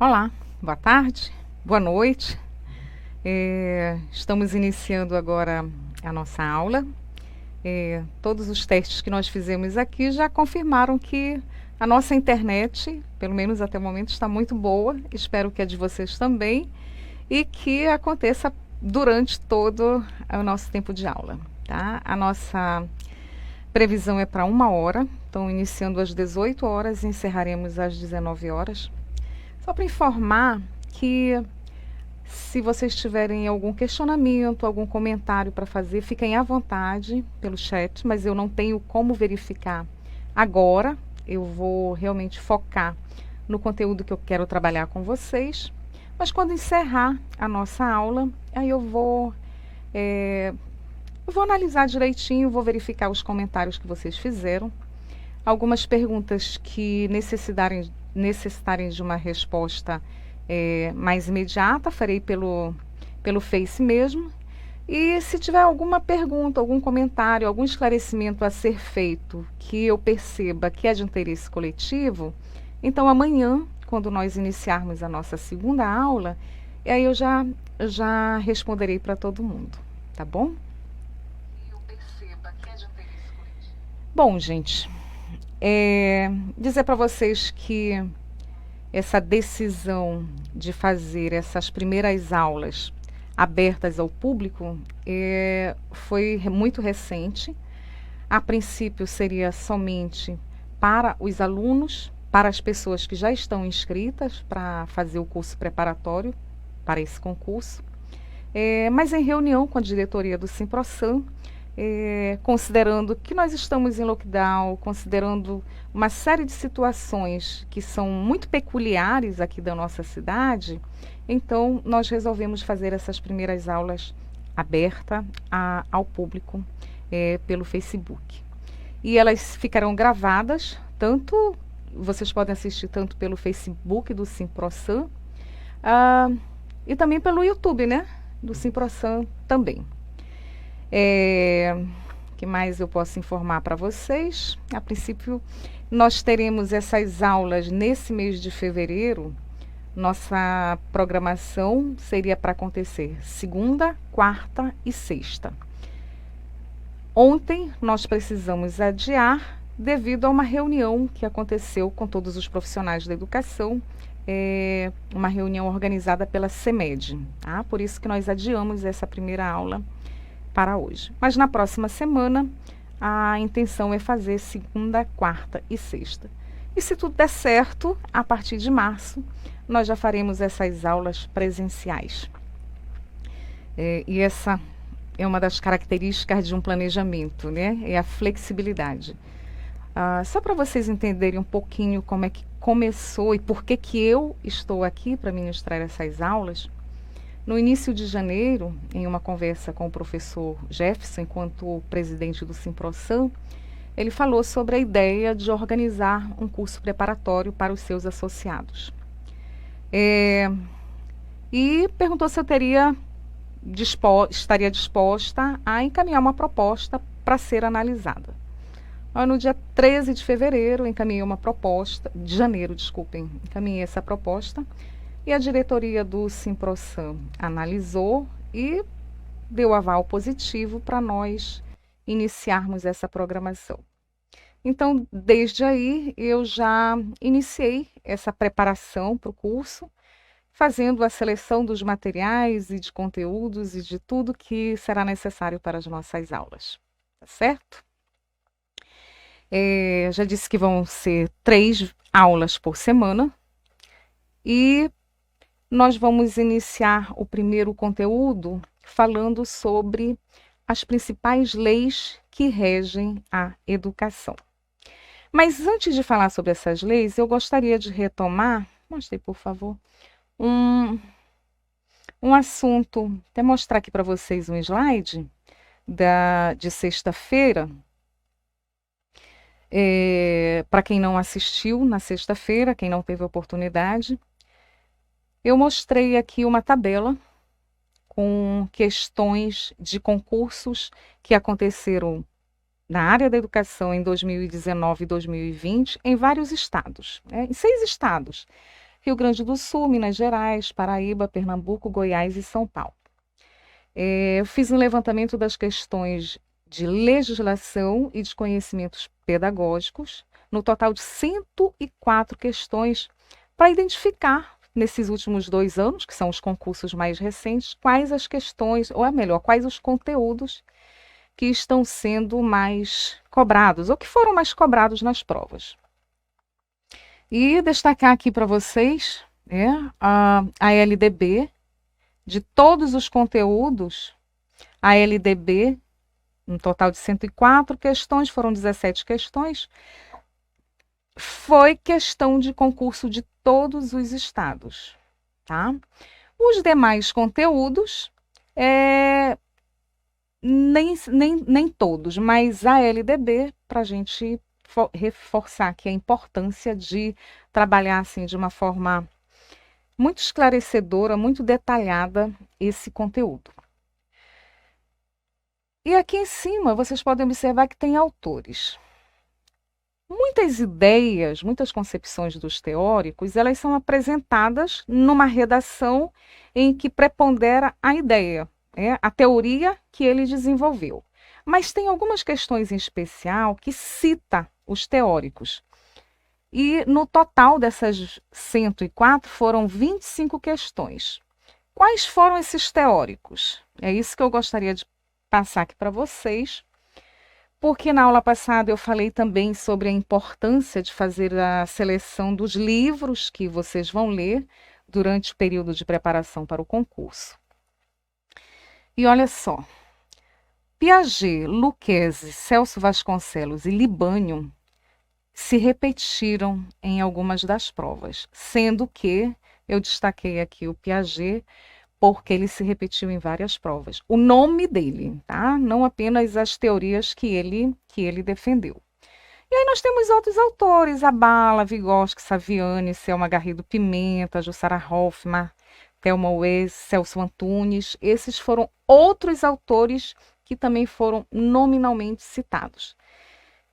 Olá, boa tarde, boa noite. Estamos iniciando agora a nossa aula. Todos os testes que nós fizemos aqui já confirmaram que a nossa internet, pelo menos até o momento, está muito boa. Espero que a de vocês também e que aconteça durante todo o nosso tempo de aula, tá? A nossa previsão é para 1 hora, então iniciando às 18 horas e encerraremos às 19 horas. Só para informar que se vocês tiverem algum questionamento, algum comentário para fazer, fiquem à vontade pelo chat, mas eu não tenho como verificar agora. Eu vou realmente focar no conteúdo que eu quero trabalhar com vocês. Mas quando encerrar a nossa aula, aí eu vou analisar direitinho, vou verificar os comentários que vocês fizeram. Algumas perguntas que necessitarem de uma resposta mais imediata, farei pelo Face mesmo. E se tiver alguma pergunta, algum comentário, algum esclarecimento a ser feito que eu perceba que é de interesse coletivo, então amanhã, quando nós iniciarmos a nossa segunda aula, aí eu já responderei para todo mundo, tá bom? Bom, gente, dizer para vocês que essa decisão de fazer essas primeiras aulas abertas ao público foi muito recente. A princípio seria somente para os alunos, para as pessoas que já estão inscritas para fazer o curso preparatório para esse concurso. Mas em reunião com a diretoria do Simprosan, considerando que nós estamos em lockdown, considerando uma série de situações que são muito peculiares aqui da nossa cidade, então nós resolvemos fazer essas primeiras aulas abertas ao público pelo Facebook. E elas ficarão gravadas, vocês podem assistir tanto pelo Facebook do Simprosan e também pelo YouTube, né? Do Simprosan também. Que mais eu posso informar para vocês? A princípio, nós teremos essas aulas nesse mês de fevereiro. Nossa programação seria para acontecer segunda, quarta e sexta. Ontem nós precisamos adiar devido a uma reunião que aconteceu com todos os profissionais da educação, uma reunião organizada pela CEMED, tá? Por isso que nós adiamos essa primeira aula para hoje. Mas na próxima semana, a intenção é fazer segunda, quarta e sexta. E se tudo der certo, a partir de março, nós já faremos essas aulas presenciais. E essa é uma das características de um planejamento, né? É a flexibilidade. Só para vocês entenderem um pouquinho como é que começou e por que eu estou aqui para ministrar essas aulas. No início de janeiro, em uma conversa com o professor Jefferson, enquanto presidente do Simprosan, ele falou sobre a ideia de organizar um curso preparatório para os seus associados. E perguntou se eu estaria disposta a encaminhar uma proposta para ser analisada. No dia 13 de fevereiro, encaminhei essa proposta. E a diretoria do Simprosan analisou e deu aval positivo para nós iniciarmos essa programação. Então, desde aí, eu já iniciei essa preparação para o curso, fazendo a seleção dos materiais e de conteúdos e de tudo que será necessário para as nossas aulas. Tá certo? Já disse que vão ser 3 aulas por semana e nós vamos iniciar o primeiro conteúdo falando sobre as principais leis que regem a educação. Mas antes de falar sobre essas leis, eu gostaria de retomar, mostre por favor, um assunto, até mostrar aqui para vocês um slide de sexta-feira. Para quem não assistiu na sexta-feira, quem não teve oportunidade, eu mostrei aqui uma tabela com questões de concursos que aconteceram na área da educação em 2019 e 2020 em vários estados, em 6 estados. Rio Grande do Sul, Minas Gerais, Paraíba, Pernambuco, Goiás e São Paulo. Eu fiz um levantamento das questões de legislação e de conhecimentos pedagógicos, no total de 104 questões, para identificar, nesses últimos 2 anos, que são os concursos mais recentes, quais as questões, ou é melhor, quais os conteúdos que estão sendo mais cobrados, ou que foram mais cobrados nas provas. E destacar aqui para vocês a LDB, de todos os conteúdos, a LDB, um total de 104 questões, foram 17 questões, foi questão de concurso de todos os estados, tá? Os demais conteúdos, nem todos, mas a LDB, para a gente reforçar aqui a importância de trabalhar assim de uma forma muito esclarecedora, muito detalhada esse conteúdo. E aqui em cima vocês podem observar que tem autores. Muitas ideias, muitas concepções dos teóricos, elas são apresentadas numa redação em que prepondera a ideia, a teoria que ele desenvolveu. Mas tem algumas questões em especial que cita os teóricos. E no total dessas 104 foram 25 questões. Quais foram esses teóricos? É isso que eu gostaria de passar aqui para vocês, porque na aula passada eu falei também sobre a importância de fazer a seleção dos livros que vocês vão ler durante o período de preparação para o concurso. E olha só, Piaget, Lucchesi, Celso Vasconcelos e Libânio se repetiram em algumas das provas, sendo que eu destaquei aqui o Piaget porque ele se repetiu em várias provas. O nome dele, tá? Não apenas as teorias que ele defendeu. E aí nós temos outros autores, Abala, Vygotsky, Saviani, Selma Garrido Pimenta, Jussara Hoffmann, Thelma Wes, Celso Antunes. Esses foram outros autores que também foram nominalmente citados.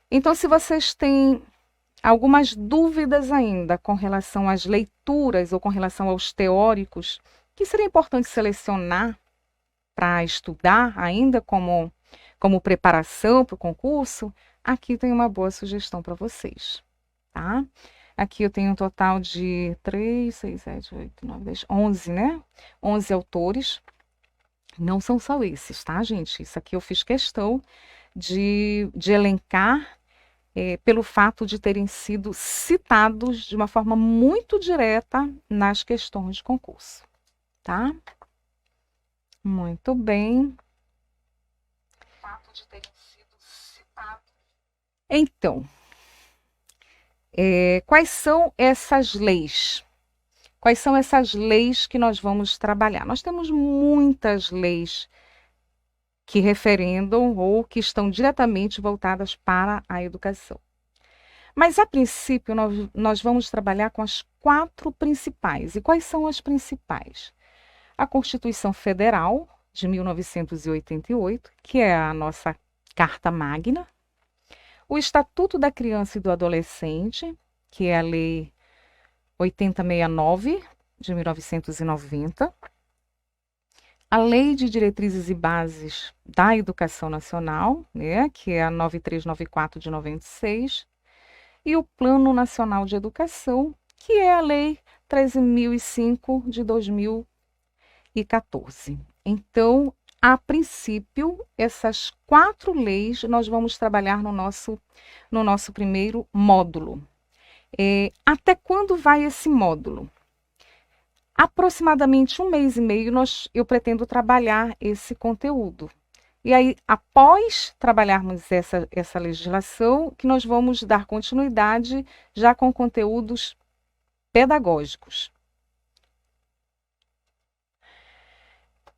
Então, se vocês têm algumas dúvidas ainda com relação às leituras ou com relação aos teóricos, que seria importante selecionar para estudar ainda como preparação para o concurso, aqui tem uma boa sugestão para vocês, tá? Aqui eu tenho um total de 3, 6, 7, 8, 9, 10, 11, né? 11 autores. Não são só esses, tá, gente? Isso aqui eu fiz questão de elencar pelo fato de terem sido citados de uma forma muito direta nas questões de concurso, tá? Muito bem. Fato de terem sido citados. Então, quais são essas leis? Quais são essas leis que nós vamos trabalhar? Nós temos muitas leis que referendam ou que estão diretamente voltadas para a educação. Mas, a princípio, nós vamos trabalhar com as 4 principais. E quais são as principais? A Constituição Federal, de 1988, que é a nossa Carta Magna. O Estatuto da Criança e do Adolescente, que é a Lei 8069, de 1990. A Lei de Diretrizes e Bases da Educação Nacional, né, que é a 9394 de 96, e o Plano Nacional de Educação, que é a Lei 13.005 de 2014. Então, a princípio, essas 4 leis nós vamos trabalhar no nosso primeiro módulo. Até quando vai esse módulo? Aproximadamente 1 mês e meio eu pretendo trabalhar esse conteúdo. E aí, após trabalharmos essa legislação, que nós vamos dar continuidade já com conteúdos pedagógicos.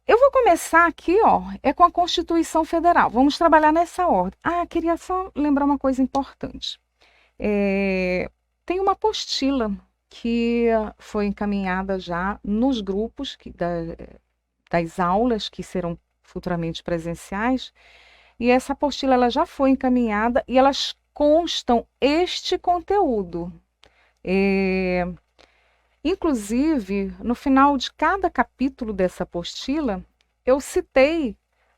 Eu vou começar aqui, com a Constituição Federal. Vamos trabalhar nessa ordem. Queria só lembrar uma coisa importante. Tem uma apostila que foi encaminhada já nos grupos das aulas que serão futuramente presenciais, e essa apostila ela já foi encaminhada e elas constam este conteúdo. Inclusive, no final de cada capítulo dessa apostila, eu citei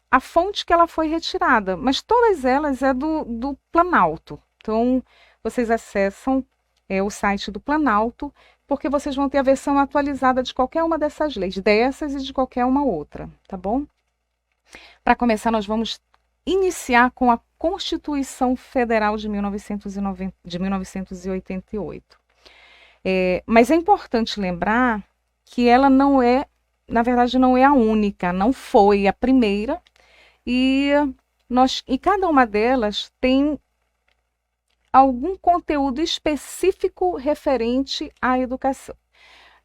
a fonte que ela foi retirada, mas todas elas é do Planalto. Então, vocês acessam o site do Planalto, porque vocês vão ter a versão atualizada de qualquer uma dessas leis, dessas e de qualquer uma outra, tá bom? Para começar, nós vamos iniciar com a Constituição Federal de 1988. Mas é importante lembrar que ela não é, na verdade, não é a única, não foi a primeira, e cada uma delas tem algum conteúdo específico referente à educação.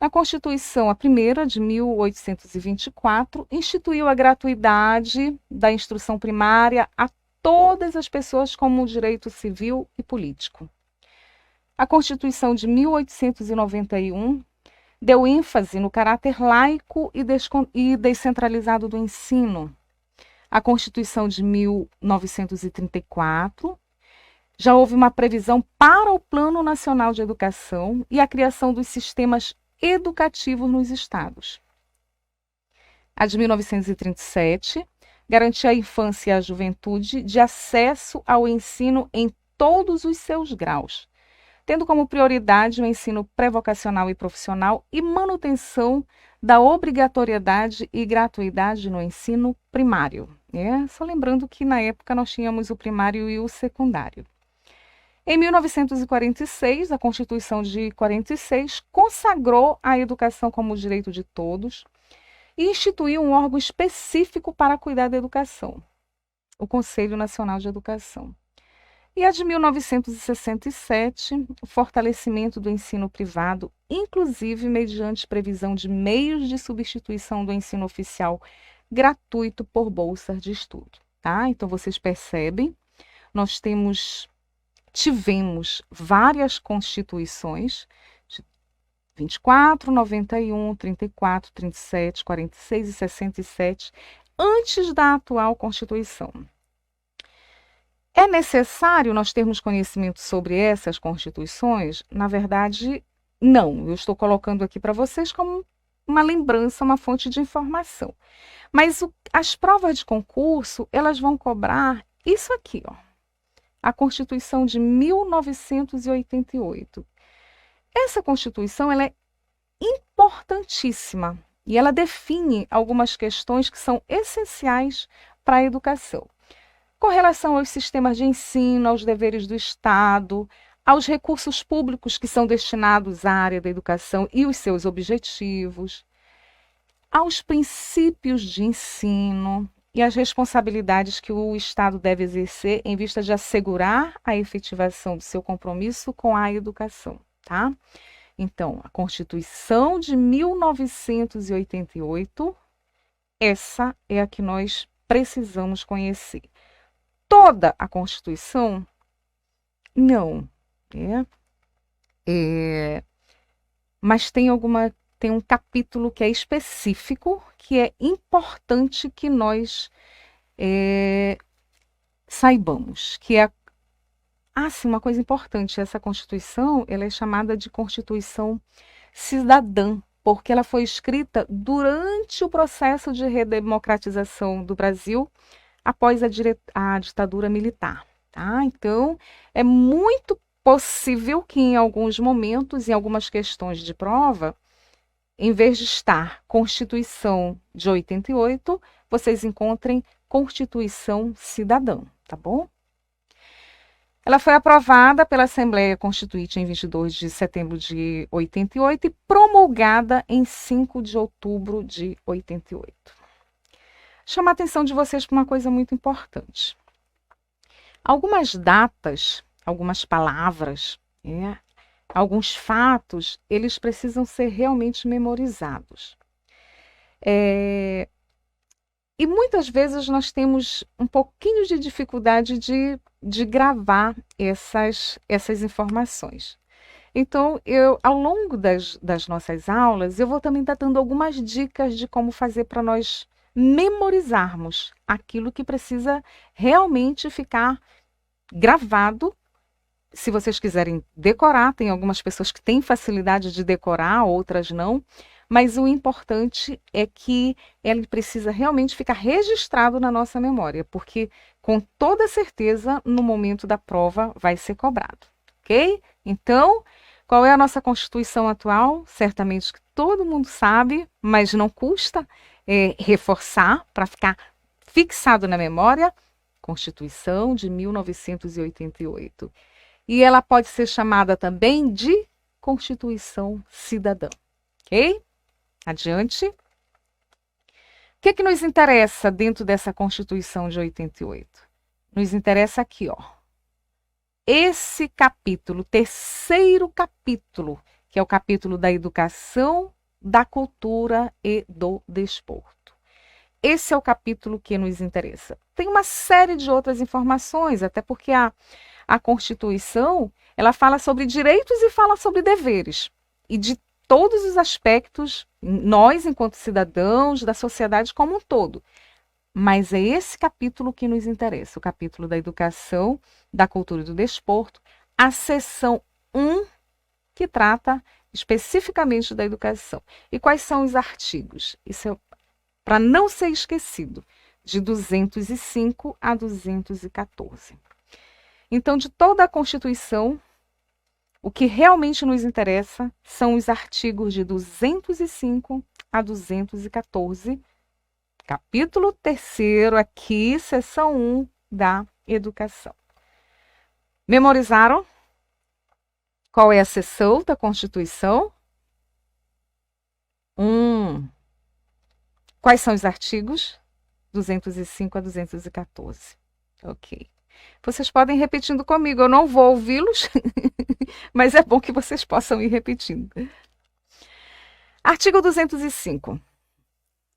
A Constituição, a primeira, de 1824, instituiu a gratuidade da instrução primária a todas as pessoas como direito civil e político. A Constituição de 1891 deu ênfase no caráter laico e descentralizado do ensino. A Constituição de 1934 já houve uma previsão para o Plano Nacional de Educação e a criação dos sistemas educativos nos estados. A de 1937 garantia à infância e à juventude de acesso ao ensino em todos os seus graus, tendo como prioridade o ensino pré-vocacional e profissional e manutenção da obrigatoriedade e gratuidade no ensino primário. Só lembrando que na época nós tínhamos o primário e o secundário. Em 1946, a Constituição de 46 consagrou a educação como direito de todos e instituiu um órgão específico para cuidar da educação, o Conselho Nacional de Educação. E a de 1967, o fortalecimento do ensino privado, inclusive mediante previsão de meios de substituição do ensino oficial gratuito por bolsas de estudo. Tá? Então, vocês percebem, nós tivemos várias constituições, de 24, 91, 34, 37, 46 e 67, antes da atual Constituição. É necessário nós termos conhecimento sobre essas constituições? Na verdade, não. Eu estou colocando aqui para vocês como uma lembrança, uma fonte de informação. Mas as provas de concurso, elas vão cobrar isso aqui, ó. A Constituição de 1988. Essa Constituição ela é importantíssima e ela define algumas questões que são essenciais para a educação. Com relação aos sistemas de ensino, aos deveres do Estado, aos recursos públicos que são destinados à área da educação e os seus objetivos, aos princípios de ensino e as responsabilidades que o Estado deve exercer em vista de assegurar a efetivação do seu compromisso com a educação, tá? Então, a Constituição de 1988, essa é a que nós precisamos conhecer. Toda a Constituição? Não. Mas tem um capítulo que é específico, que é importante que nós saibamos, que é sim, uma coisa importante, essa Constituição, ela é chamada de Constituição Cidadã, porque ela foi escrita durante o processo de redemocratização do Brasil, após a ditadura militar. Tá? Então, é muito possível que em alguns momentos, em algumas questões de prova, em vez de estar Constituição de 88, vocês encontrem Constituição Cidadã, tá bom? Ela foi aprovada pela Assembleia Constituinte em 22 de setembro de 88 e promulgada em 5 de outubro de 88. Chama a atenção de vocês para uma coisa muito importante. Algumas datas, algumas palavras, alguns fatos, eles precisam ser realmente memorizados. E muitas vezes nós temos um pouquinho de dificuldade de gravar essas informações. Então, ao longo das nossas aulas, eu vou também estar dando algumas dicas de como fazer para nós memorizarmos aquilo que precisa realmente ficar gravado Se vocês quiserem decorar, tem algumas pessoas que têm facilidade de decorar, outras não, mas o importante é que ele precisa realmente ficar registrado na nossa memória, porque com toda certeza no momento da prova vai ser cobrado, ok? Então, qual é a nossa Constituição atual? Certamente que todo mundo sabe, mas não custa reforçar para ficar fixado na memória. Constituição de 1988. E ela pode ser chamada também de Constituição Cidadã. Ok? Adiante. O que nos interessa dentro dessa Constituição de 88? Nos interessa aqui, ó. Esse capítulo, terceiro capítulo, que é o capítulo da educação, da cultura e do desporto. Esse é o capítulo que nos interessa. Tem uma série de outras informações, até porque a Constituição, ela fala sobre direitos e fala sobre deveres. E de todos os aspectos, nós, enquanto cidadãos, da sociedade como um todo. Mas é esse capítulo que nos interessa, o capítulo da educação, da cultura e do desporto, a seção 1, que trata especificamente da educação. E quais são os artigos? Isso é para não ser esquecido, de 205 a 214. Então, de toda a Constituição, o que realmente nos interessa são os artigos de 205 a 214, capítulo 3º, aqui, seção 1 da educação. Memorizaram? Qual é a seção da Constituição? Quais são os artigos? 205 a 214. Ok. Vocês podem ir repetindo comigo, eu não vou ouvi-los, mas é bom que vocês possam ir repetindo. Artigo 205.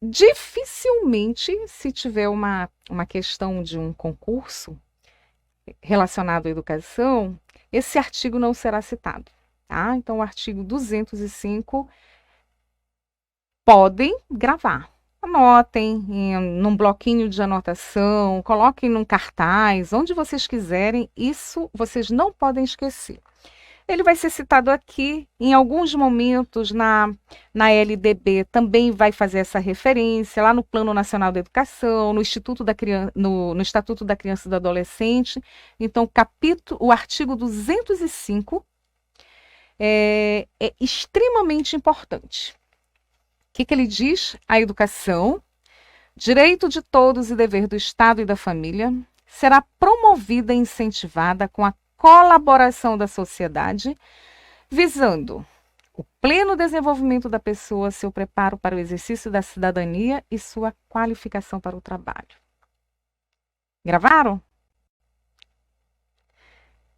Dificilmente, se tiver uma questão de um concurso relacionado à educação, esse artigo não será citado. Tá? Então, o artigo 205, podem gravar. Anotem num bloquinho de anotação, coloquem num cartaz, onde vocês quiserem, isso vocês não podem esquecer. Ele vai ser citado aqui, em alguns momentos na LDB também vai fazer essa referência, lá no Plano Nacional da Educação, no Estatuto da Criança e do Adolescente. Então, o artigo 205 é extremamente importante. O que ele diz? A educação, direito de todos e dever do Estado e da família, será promovida e incentivada com a colaboração da sociedade, visando o pleno desenvolvimento da pessoa, seu preparo para o exercício da cidadania e sua qualificação para o trabalho. Gravaram?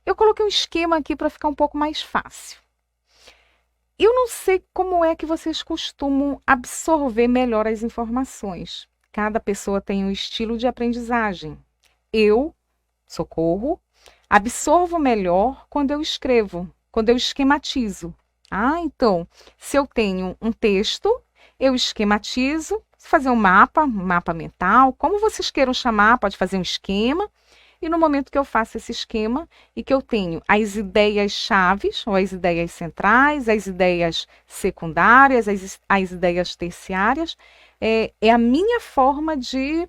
Eu coloquei um esquema aqui para ficar um pouco mais fácil. Eu não sei como é que vocês costumam absorver melhor as informações. Cada pessoa tem um estilo de aprendizagem. Eu, Socorro, absorvo melhor quando eu escrevo, quando eu esquematizo. Então, se eu tenho um texto, eu esquematizo, fazer um mapa mental, como vocês queiram chamar, pode fazer um esquema. E no momento que eu faço esse esquema e que eu tenho as ideias chaves, ou as ideias centrais, as ideias secundárias, as ideias terciárias, é a minha forma de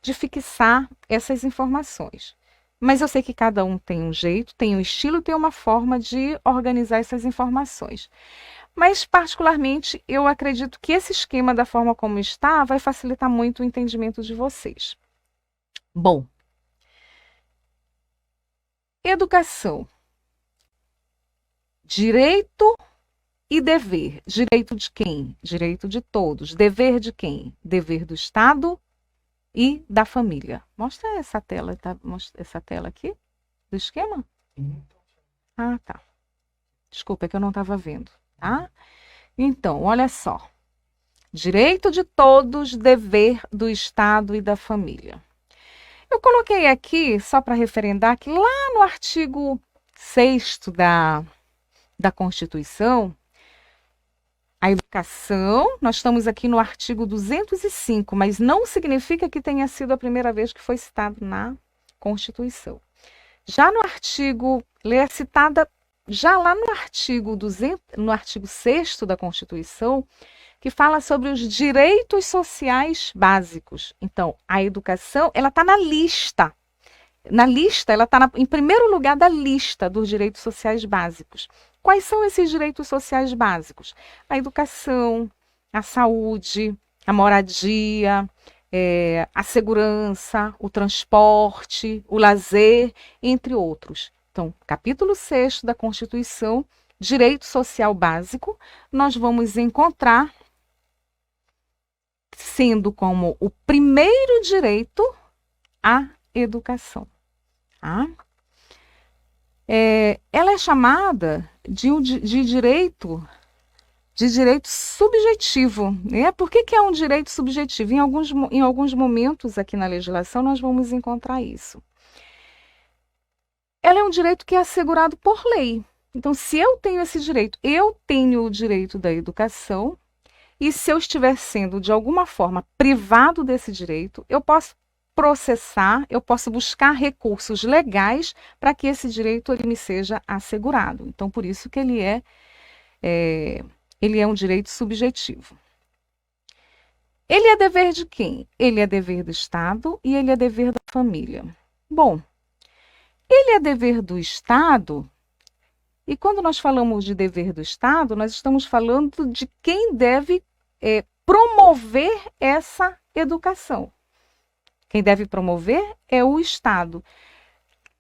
fixar essas informações. Mas eu sei que cada um tem um jeito, tem um estilo, tem uma forma de organizar essas informações. Mas, particularmente, eu acredito que esse esquema, da forma como está, vai facilitar muito o entendimento de vocês. Bom, educação. Direito e dever. Direito de quem? Direito de todos. Dever de quem? Dever do Estado e da família. Mostra essa tela, tá? Mostra essa tela aqui do esquema? Ah, tá. Desculpa, é que eu não estava vendo, tá? Então, olha só. Direito de todos, dever do Estado e da família. Eu coloquei aqui, só para referendar, que lá no artigo 6º da Constituição, a educação, nós estamos aqui no artigo 205, mas não significa que tenha sido a primeira vez que foi citado na Constituição. Já no artigo, ela é citada já lá no artigo 200, no artigo 6º da Constituição, que fala sobre os direitos sociais básicos. Então, a educação, ela está na lista. Na lista, ela está em primeiro lugar da lista dos direitos sociais básicos. Quais são esses direitos sociais básicos? A educação, a saúde, a moradia, a segurança, o transporte, o lazer, entre outros. Então, capítulo 6º da Constituição, direito social básico, nós vamos encontrar sendo como o primeiro direito a educação. Tá? Ela é chamada de direito subjetivo. Né? Por que é um direito subjetivo? Em alguns momentos aqui na legislação nós vamos encontrar isso. Ela é um direito que é assegurado por lei. Então, se eu tenho esse direito, eu tenho o direito da educação, e se eu estiver sendo, de alguma forma, privado desse direito, eu posso processar, eu posso buscar recursos legais para que esse direito ele me seja assegurado. Então, por isso que ele é um direito subjetivo. Ele é dever de quem? Ele é dever do Estado e ele é dever da família. Bom, ele é dever do Estado, e quando nós falamos de dever do Estado, nós estamos falando de quem deve promover essa educação. Quem deve promover é o Estado.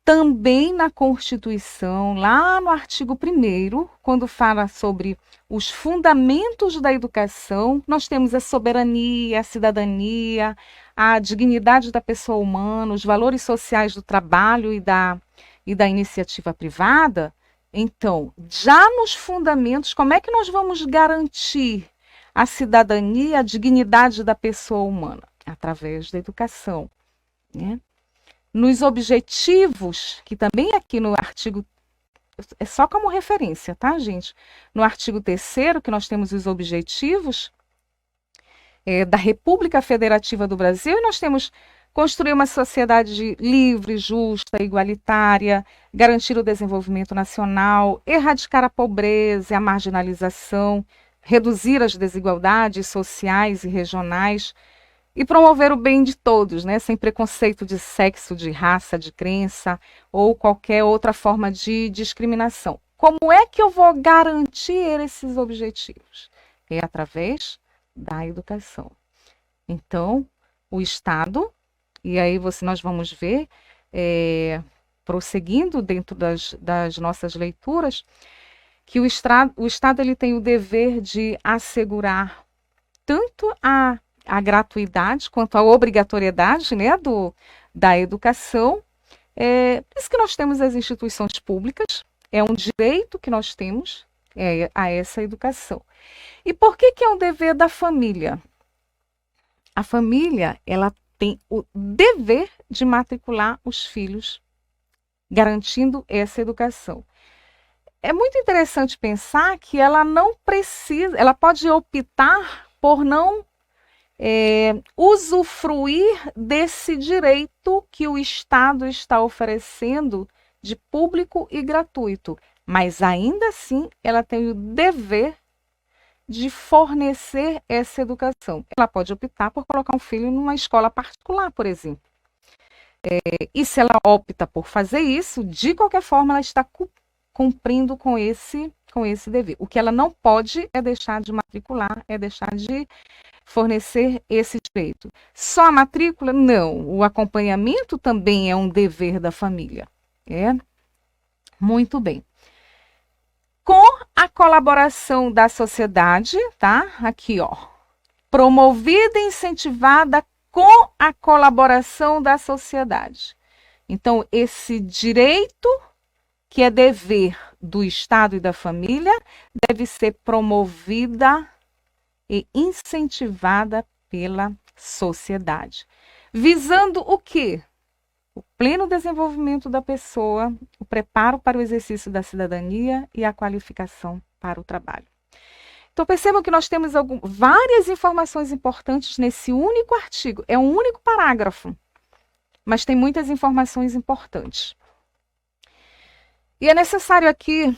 Também na Constituição, lá no artigo 1º, quando fala sobre os fundamentos da educação, nós temos a soberania, a cidadania, a dignidade da pessoa humana, os valores sociais do trabalho e da iniciativa privada. Então, já nos fundamentos, como é que nós vamos garantir a cidadania, a dignidade da pessoa humana? Através da educação. Né? Nos objetivos, que também aqui no artigo, é só como referência, tá, gente? No artigo 3º, que nós temos os objetivos da República Federativa do Brasil, e nós temos construir uma sociedade livre, justa, igualitária, garantir o desenvolvimento nacional, erradicar a pobreza e a marginalização, reduzir as desigualdades sociais e regionais e promover o bem de todos, né, sem preconceito de sexo, de raça, de crença ou qualquer outra forma de discriminação. Como é que eu vou garantir esses objetivos? É através da educação. Então, o Estado, e aí nós vamos ver, prosseguindo dentro das nossas leituras, que o Estado ele tem o dever de assegurar tanto a gratuidade quanto a obrigatoriedade, né, da educação. Por isso que nós temos as instituições públicas, é um direito que nós temos a essa educação. E por que é um dever da família? A família, ela tem o dever de matricular os filhos, garantindo essa educação. É muito interessante pensar que ela não precisa, ela pode optar por não usufruir desse direito que o Estado está oferecendo de público e gratuito, mas ainda assim ela tem o dever de fornecer essa educação. Ela pode optar por colocar um filho numa escola particular, por exemplo. E se ela opta por fazer isso, de qualquer forma ela está cumprindo com esse dever. O que ela não pode é deixar de matricular, é deixar de fornecer esse direito. Só a matrícula? Não. O acompanhamento também é um dever da família. Muito bem. Com a colaboração da sociedade, tá? Aqui, ó. Promovida e incentivada com a colaboração da sociedade. Então, esse direito, que é dever do Estado e da família, deve ser promovida e incentivada pela sociedade. Visando o quê? O pleno desenvolvimento da pessoa, o preparo para o exercício da cidadania e a qualificação para o trabalho. Então, percebam que nós temos várias informações importantes nesse único artigo. É um único parágrafo, mas tem muitas informações importantes. E é necessário aqui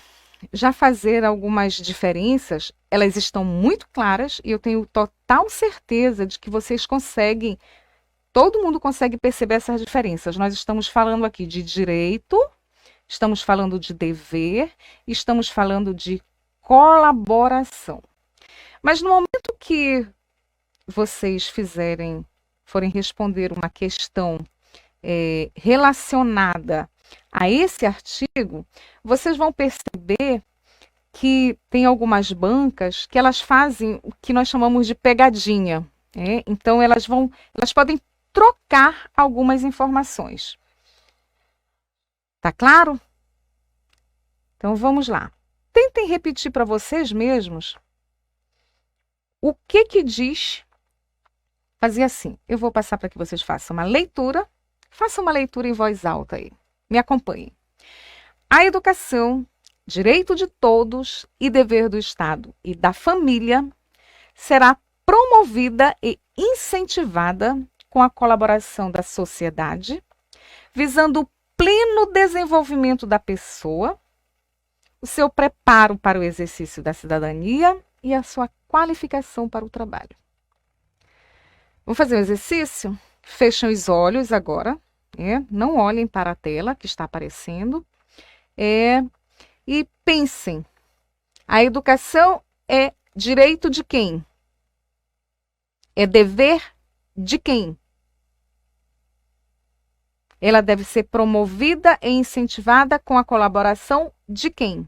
já fazer algumas diferenças. Elas estão muito claras e eu tenho total certeza de que vocês conseguem, todo mundo consegue perceber essas diferenças. Nós estamos falando aqui de direito, estamos falando de dever, estamos falando de colaboração. Mas no momento que vocês forem responder uma questão relacionada a esse artigo, vocês vão perceber que tem algumas bancas que elas fazem o que nós chamamos de pegadinha. Então, elas podem trocar algumas informações. Tá claro? Então, vamos lá. Tentem repetir para vocês mesmos o que diz. Fazer assim. Eu vou passar para que vocês façam uma leitura. Façam uma leitura em voz alta aí. Me acompanhem. A educação, direito de todos e dever do Estado e da família, será promovida e incentivada com a colaboração da sociedade, visando o pleno desenvolvimento da pessoa, o seu preparo para o exercício da cidadania e a sua qualificação para o trabalho. Vamos fazer um exercício? Fechem os olhos agora. Não olhem para a tela que está aparecendo. E pensem. A educação é direito de quem? É dever de quem? Ela deve ser promovida e incentivada com a colaboração de quem?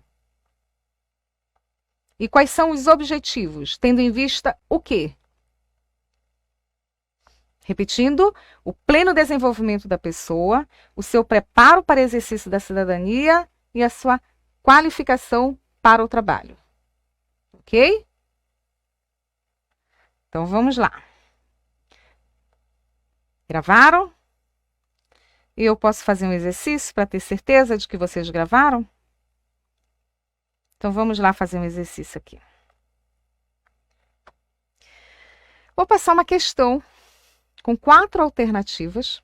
E quais são os objetivos? Tendo em vista o quê? Repetindo, o pleno desenvolvimento da pessoa, o seu preparo para o exercício da cidadania e a sua qualificação para o trabalho. Ok? Então, vamos lá. Gravaram? E eu posso fazer um exercício para ter certeza de que vocês gravaram? Então, vamos lá fazer um exercício aqui. Vou passar uma questão com 4 alternativas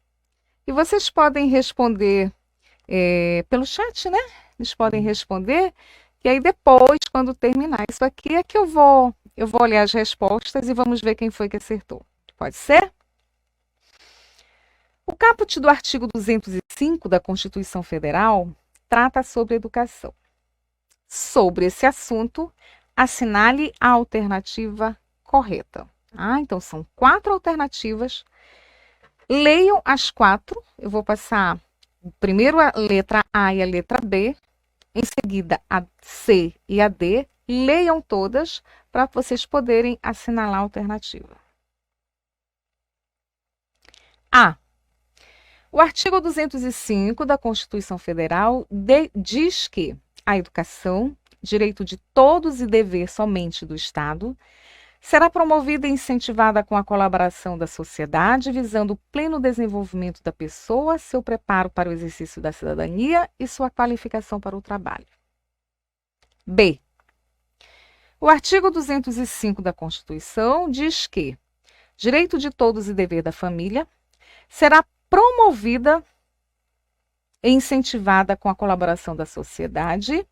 e vocês podem responder pelo chat, né? Eles podem responder e aí depois, quando terminar isso aqui, é que eu vou olhar as respostas e vamos ver quem foi que acertou. Pode ser? O caput do artigo 205 da Constituição Federal trata sobre educação. Sobre esse assunto, assinale a alternativa correta. Então, são 4 alternativas. Leiam as 4. Eu vou passar primeiro a letra A e a letra B. Em seguida, a C e a D. Leiam todas para vocês poderem assinalar a alternativa. A. O artigo 205 da Constituição Federal diz que a educação, direito de todos e dever somente do Estado, será promovida e incentivada com a colaboração da sociedade, visando o pleno desenvolvimento da pessoa, seu preparo para o exercício da cidadania e sua qualificação para o trabalho. B. O artigo 205 da Constituição diz que direito de todos e dever da família será promovida e incentivada com a colaboração da sociedade,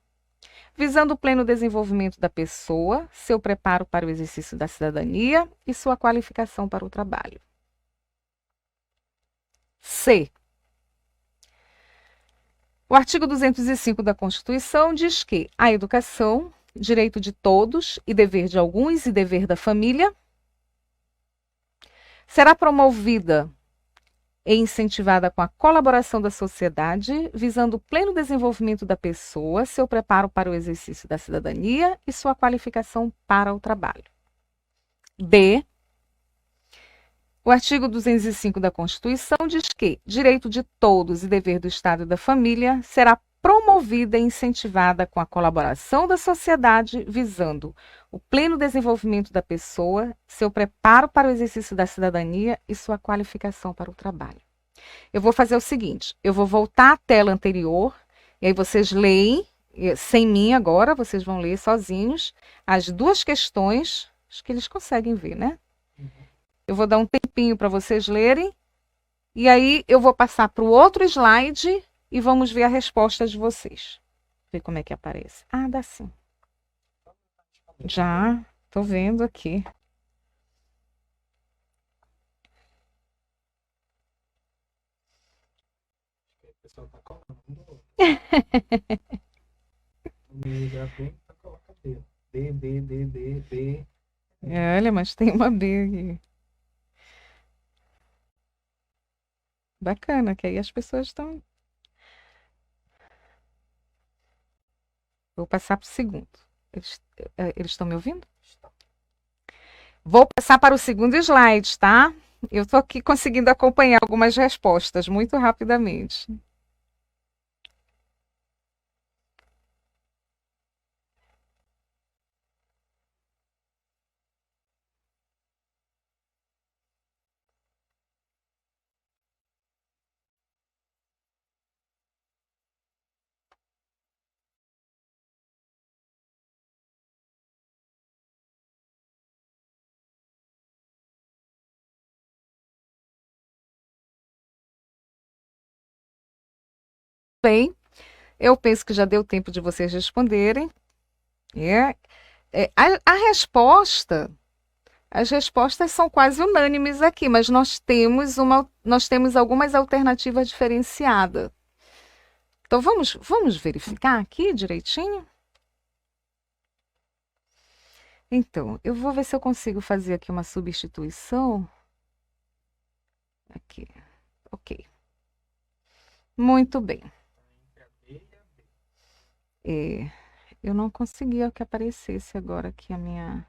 visando o pleno desenvolvimento da pessoa, seu preparo para o exercício da cidadania e sua qualificação para o trabalho. C. O artigo 205 da Constituição diz que a educação, direito de todos e dever de alguns e dever da família, será promovida e incentivada com a colaboração da sociedade, visando o pleno desenvolvimento da pessoa, seu preparo para o exercício da cidadania e sua qualificação para o trabalho. D. O artigo 205 da Constituição diz que direito de todos e dever do Estado e da família será promovida e incentivada com a colaboração da sociedade, visando o pleno desenvolvimento da pessoa, seu preparo para o exercício da cidadania e sua qualificação para o trabalho. Eu vou fazer o seguinte, eu vou voltar à tela anterior, e aí vocês leem, sem mim agora, vocês vão ler sozinhos, as 2 questões, acho que eles conseguem ver, né? Eu vou dar um tempinho para vocês lerem, e aí eu vou passar para o outro slide e vamos ver a resposta de vocês. Ver como é que aparece. Ah, dá sim. Já, tô vendo aqui. O pessoal tá colando. Já vem pra colocar D. D. Olha, mas tem uma B aqui. Bacana, que aí as pessoas estão. Vou passar para o segundo. Eles estão me ouvindo? Vou passar para o segundo slide, tá? Eu estou aqui conseguindo acompanhar algumas respostas muito rapidamente. Bem, eu penso que já deu tempo de vocês responderem. A resposta, as respostas são quase unânimes aqui, mas nós temos algumas alternativas diferenciadas. Então vamos verificar aqui direitinho? Então, eu vou ver se eu consigo fazer aqui uma substituição. Aqui, ok. Muito bem. Eu não conseguia que aparecesse agora aqui a minha...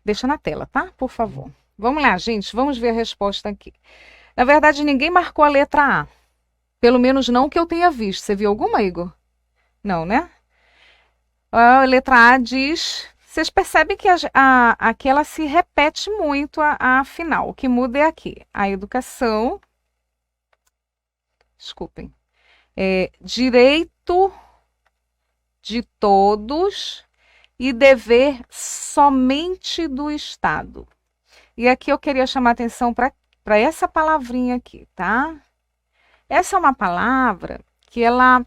Deixa na tela, tá? Por favor. Vamos lá, gente, vamos ver a resposta aqui. Na verdade, ninguém marcou a letra A. Pelo menos não que eu tenha visto. Você viu alguma, Igor? Não, né? A letra A diz... Vocês percebem que aqui ela se repete muito a final. O que muda é aqui. A educação... Desculpem. Direito de todos e dever somente do Estado. E aqui eu queria chamar a atenção para essa palavrinha aqui, tá? Essa é uma palavra que ela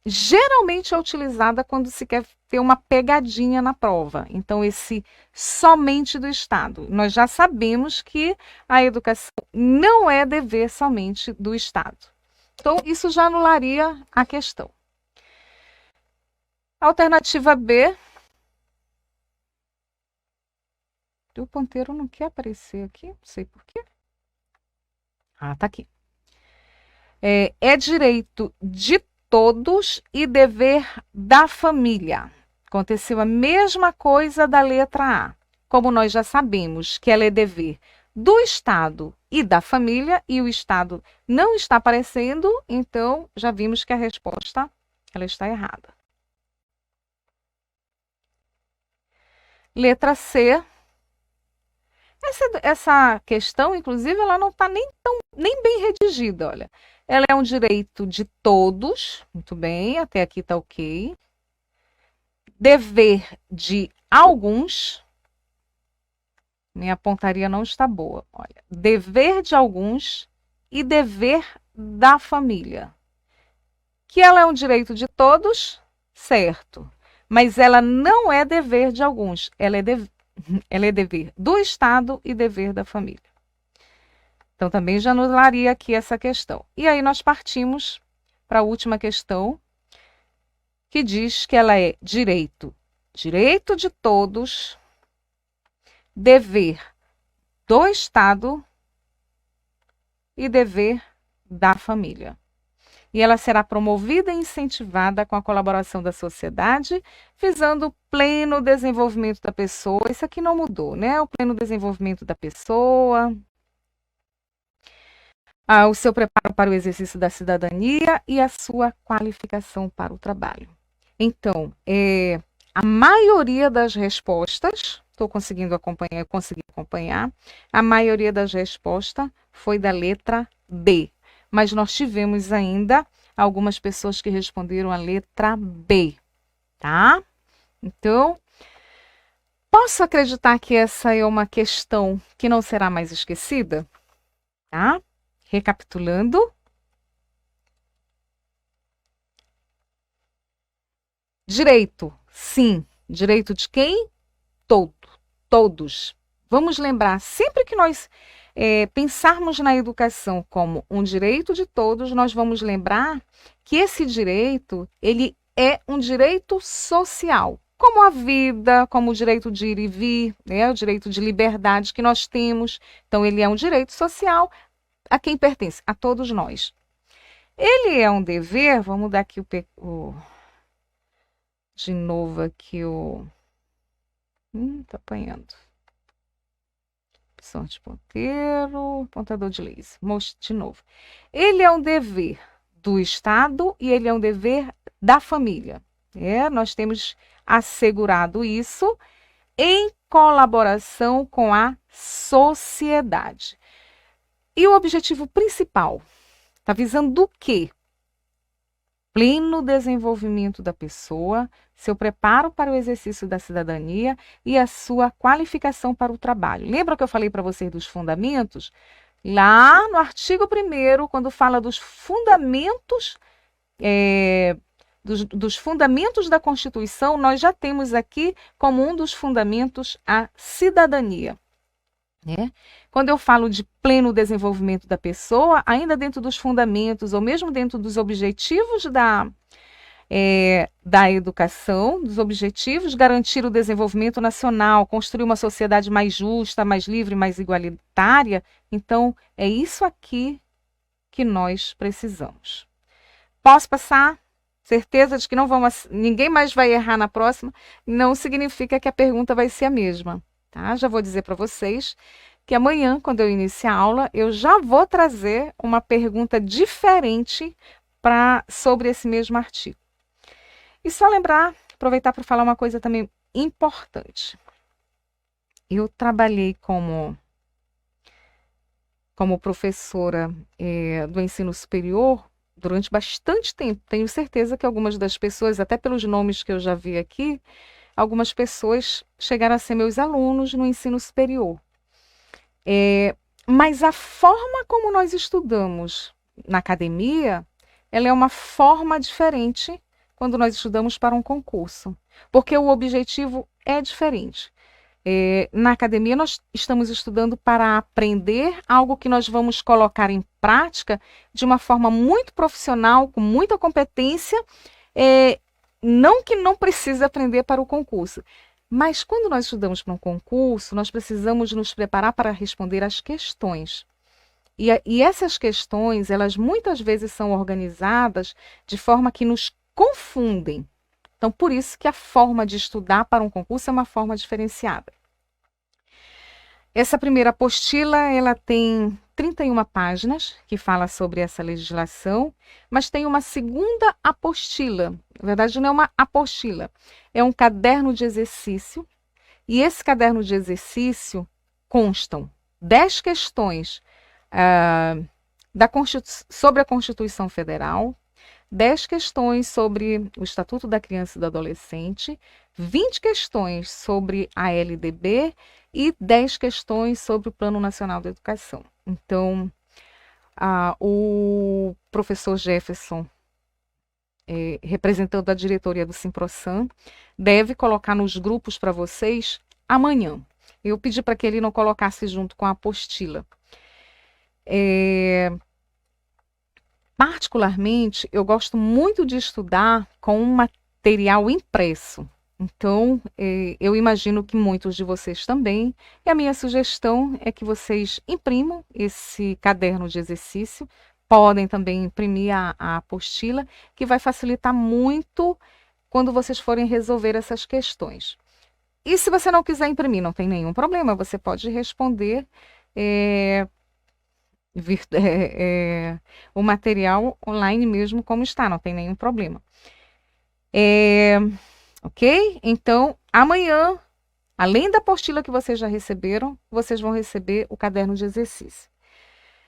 geralmente é utilizada quando se quer ter uma pegadinha na prova. Então, esse somente do Estado. Nós já sabemos que a educação não é dever somente do Estado. Então, isso já anularia a questão. Alternativa B. O ponteiro não quer aparecer aqui, não sei por quê. Ah, tá aqui. É direito de todos e dever da família. Aconteceu a mesma coisa da letra A. Como nós já sabemos que ela é dever do Estado e da família, e o Estado não está aparecendo, então já vimos que a resposta ela está errada. Letra C. Essa questão, inclusive, ela não está nem bem redigida, olha. Ela é um direito de todos, muito bem, até aqui está ok. Dever de alguns, minha pontaria não está boa, olha. Dever de alguns e dever da família. Que ela é um direito de todos, certo. Mas ela não é dever de alguns, ela é dever do Estado e dever da família. Então, também já anularia aqui essa questão. E aí nós partimos para a última questão, que diz que ela é direito de todos, dever do Estado e dever da família. E ela será promovida e incentivada com a colaboração da sociedade, visando o pleno desenvolvimento da pessoa. Isso aqui não mudou, né? O pleno desenvolvimento da pessoa, o seu preparo para o exercício da cidadania e a sua qualificação para o trabalho. Então, a maioria das respostas, estou conseguindo acompanhar, eu consegui acompanhar, a maioria das respostas foi da letra D. Mas nós tivemos ainda algumas pessoas que responderam a letra B, tá? Então, posso acreditar que essa é uma questão que não será mais esquecida? Tá? Recapitulando. Direito, sim. Direito de quem? Todos. Vamos lembrar, sempre que nós pensarmos na educação como um direito de todos, nós vamos lembrar que esse direito, ele é um direito social, como a vida, como o direito de ir e vir, né, o direito de liberdade que nós temos. Então, ele é um direito social a quem pertence? A todos nós. Ele é um dever, vamos dar aqui de novo aqui o... tá apanhando. Opção de ponteiro, pontador de laser. De novo. Ele é um dever do Estado e ele é um dever da família. Nós temos assegurado isso em colaboração com a sociedade. E o objetivo principal está visando o quê? Pleno desenvolvimento da pessoa, seu preparo para o exercício da cidadania e a sua qualificação para o trabalho. Lembra que eu falei para vocês dos fundamentos? Lá no artigo 1º, quando fala dos fundamentos, dos fundamentos da Constituição, nós já temos aqui como um dos fundamentos a cidadania. Quando eu falo de pleno desenvolvimento da pessoa, ainda dentro dos fundamentos, ou mesmo dentro dos objetivos da educação, dos objetivos, garantir o desenvolvimento nacional, construir uma sociedade mais justa, mais livre, mais igualitária, então é isso aqui que nós precisamos. Posso passar? Certeza de que ninguém mais vai errar na próxima, não significa que a pergunta vai ser a mesma. Tá? Já vou dizer para vocês que amanhã, quando eu iniciar a aula, eu já vou trazer uma pergunta diferente sobre esse mesmo artigo. E só lembrar, aproveitar para falar uma coisa também importante. Eu trabalhei como professora do ensino superior durante bastante tempo. Tenho certeza que algumas das pessoas, até pelos nomes que eu já vi aqui, algumas pessoas chegaram a ser meus alunos no ensino superior. Mas a forma como nós estudamos na academia, ela é uma forma diferente quando nós estudamos para um concurso, porque o objetivo é diferente. Na academia, nós estamos estudando para aprender algo que nós vamos colocar em prática de uma forma muito profissional, com muita competência, não que não precise aprender para o concurso. Mas quando nós estudamos para um concurso, nós precisamos nos preparar para responder às questões. E essas questões, elas muitas vezes são organizadas de forma que nos confundem. Então, por isso que a forma de estudar para um concurso é uma forma diferenciada. Essa primeira apostila, ela tem 31 páginas, que fala sobre essa legislação, mas tem uma segunda apostila. Na verdade, não é uma apostila, é um caderno de exercício. E esse caderno de exercício constam 10 questões sobre a Constituição Federal, 10 questões sobre o Estatuto da Criança e do Adolescente, 20 questões sobre a LDB e 10 questões sobre o Plano Nacional da Educação. Então, o professor Jefferson, representando a diretoria do Simprosan, deve colocar nos grupos para vocês amanhã. Eu pedi para que ele não colocasse junto com a apostila. Particularmente, eu gosto muito de estudar com um material impresso. Então, eu imagino que muitos de vocês também. E a minha sugestão é que vocês imprimam esse caderno de exercício. Podem também imprimir a apostila, que vai facilitar muito quando vocês forem resolver essas questões. E se você não quiser imprimir, não tem nenhum problema. Você pode responder o material online mesmo como está, não tem nenhum problema. Ok? Então, amanhã, além da apostila que vocês já receberam, vocês vão receber o caderno de exercício.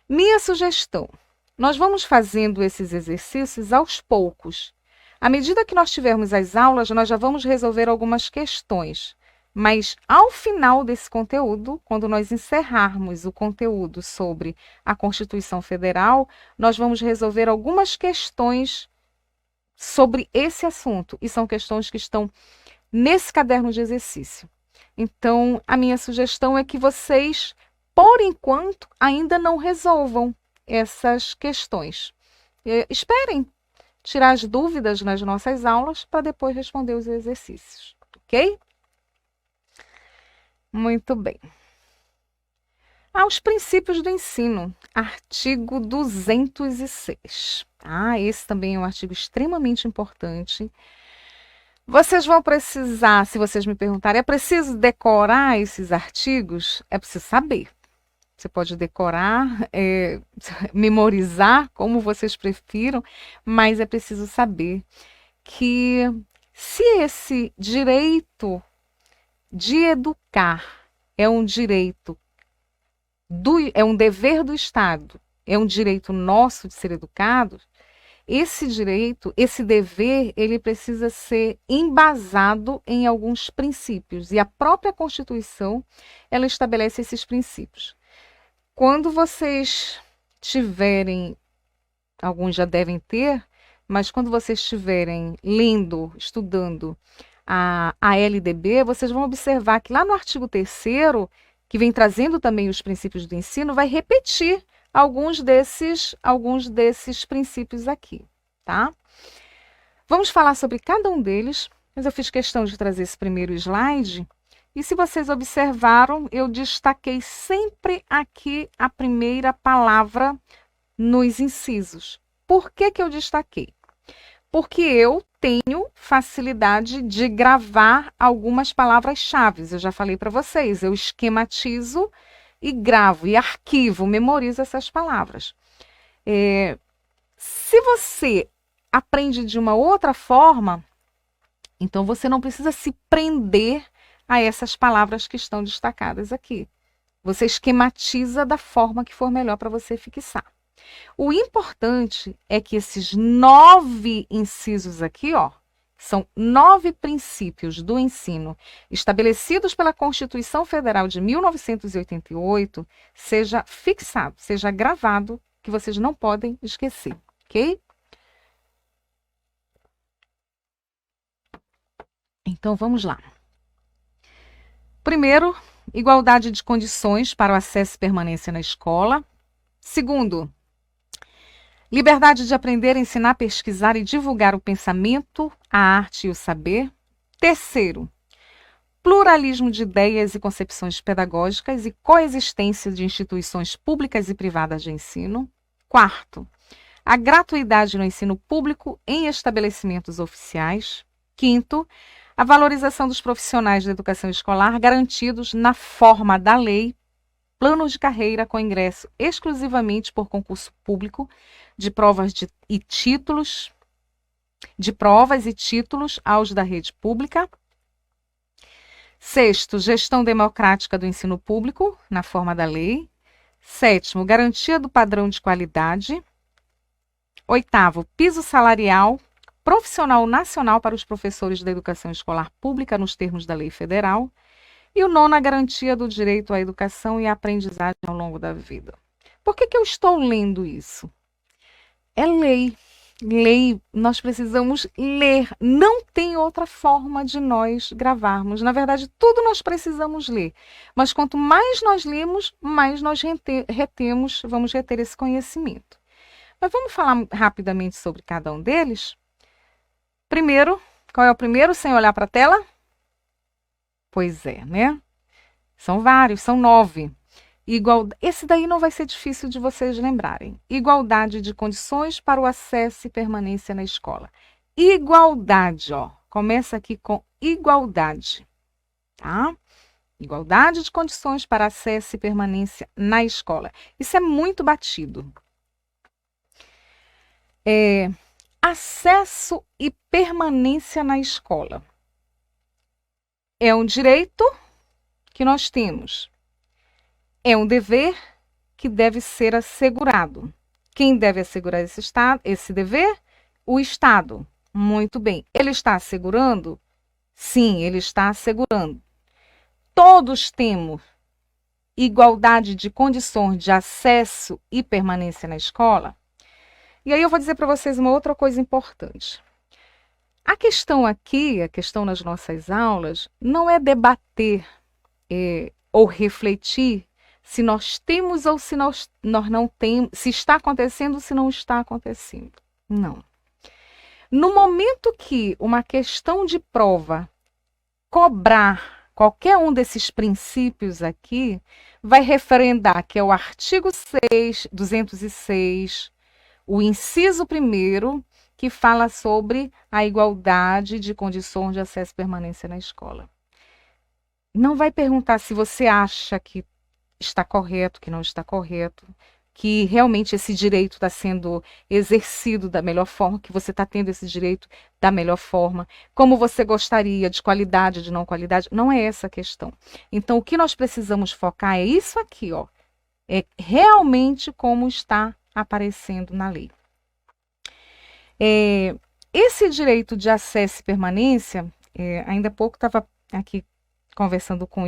Minha sugestão, nós vamos fazendo esses exercícios aos poucos. À medida que nós tivermos as aulas, nós já vamos resolver algumas questões. Mas ao final desse conteúdo, quando nós encerrarmos o conteúdo sobre a Constituição Federal, nós vamos resolver algumas questões sobre esse assunto, e são questões que estão nesse caderno de exercício. Então, a minha sugestão é que vocês, por enquanto, ainda não resolvam essas questões. Esperem tirar as dúvidas nas nossas aulas para depois responder os exercícios, ok? Muito bem. Os princípios do ensino, artigo 206. Esse também é um artigo extremamente importante. Vocês vão precisar, se vocês me perguntarem, é preciso decorar esses artigos? É preciso saber. Você pode decorar, memorizar, como vocês prefiram, mas é preciso saber que se esse direito de educar é um direito, é um dever do Estado, é um direito nosso de ser educados, esse direito, esse dever, ele precisa ser embasado em alguns princípios. E a própria Constituição, ela estabelece esses princípios. Quando vocês tiverem, alguns já devem ter, mas quando vocês estiverem lendo, estudando a LDB, vocês vão observar que lá no artigo 3º, que vem trazendo também os princípios do ensino, vai repetir alguns desses princípios aqui, tá? Vamos falar sobre cada um deles, mas eu fiz questão de trazer esse primeiro slide. E se vocês observaram, eu destaquei sempre aqui a primeira palavra nos incisos. Por que que eu destaquei? Porque eu tenho facilidade de gravar algumas palavras-chave. Eu já falei para vocês, eu esquematizo e gravo, e arquivo, memorizo essas palavras. Se você aprende de uma outra forma, então você não precisa se prender a essas palavras que estão destacadas aqui. Você esquematiza da forma que for melhor para você fixar. O importante é que esses 9 incisos aqui, são 9 princípios do ensino estabelecidos pela Constituição Federal de 1988, seja fixado, seja gravado, que vocês não podem esquecer, ok? Então, vamos lá. Primeiro, igualdade de condições para o acesso e permanência na escola. Segundo, liberdade de aprender, ensinar, pesquisar e divulgar o pensamento, a arte e o saber. Terceiro, pluralismo de ideias e concepções pedagógicas e coexistência de instituições públicas e privadas de ensino. Quarto, a gratuidade no ensino público em estabelecimentos oficiais. Quinto, a valorização dos profissionais da educação escolar garantidos na forma da lei, plano de carreira com ingresso exclusivamente por concurso público de provas e títulos aos da rede pública. Sexto, gestão democrática do ensino público na forma da lei. Sétimo, garantia do padrão de qualidade. Oitavo, piso salarial profissional nacional para os professores da educação escolar pública nos termos da lei federal. E o nono, a garantia do direito à educação e à aprendizagem ao longo da vida. Por que que eu estou lendo isso? É lei. Lei, nós precisamos ler. Não tem outra forma de nós gravarmos. Na verdade, tudo nós precisamos ler. Mas quanto mais nós lemos, mais nós vamos reter esse conhecimento. Mas vamos falar rapidamente sobre cada um deles? Primeiro, qual é o primeiro sem olhar para a tela? Pois é, né? São vários, são 9. Esse daí não vai ser difícil de vocês lembrarem. Igualdade de condições para o acesso e permanência na escola. Igualdade, começa aqui com igualdade, tá? Igualdade de condições para acesso e permanência na escola. Isso é muito batido. Acesso e permanência na escola. É um direito que nós temos. É um dever que deve ser assegurado. Quem deve assegurar esse dever? O Estado. Muito bem. Ele está assegurando? Sim, ele está assegurando. todos temos igualdade de condições de acesso e permanência na escola? E aí eu vou dizer para vocês uma outra coisa importante. A questão aqui, a questão nas nossas aulas, não é debater ou refletir se nós temos ou se nós não temos, se está acontecendo ou se não está acontecendo. Não. No momento que uma questão de prova cobrar qualquer um desses princípios aqui, vai referendar que é o artigo 206, o inciso 1º, que fala sobre a igualdade de condições de acesso e permanência na escola. Não vai perguntar se você acha que está correto, que não está correto, que realmente esse direito está sendo exercido da melhor forma, que você está tendo esse direito da melhor forma, como você gostaria, de qualidade, de não qualidade. Não é essa a questão. Então, o que nós precisamos focar é isso aqui, ó. É realmente como está aparecendo na lei. Esse direito de acesso e permanência, ainda há pouco estava aqui conversando com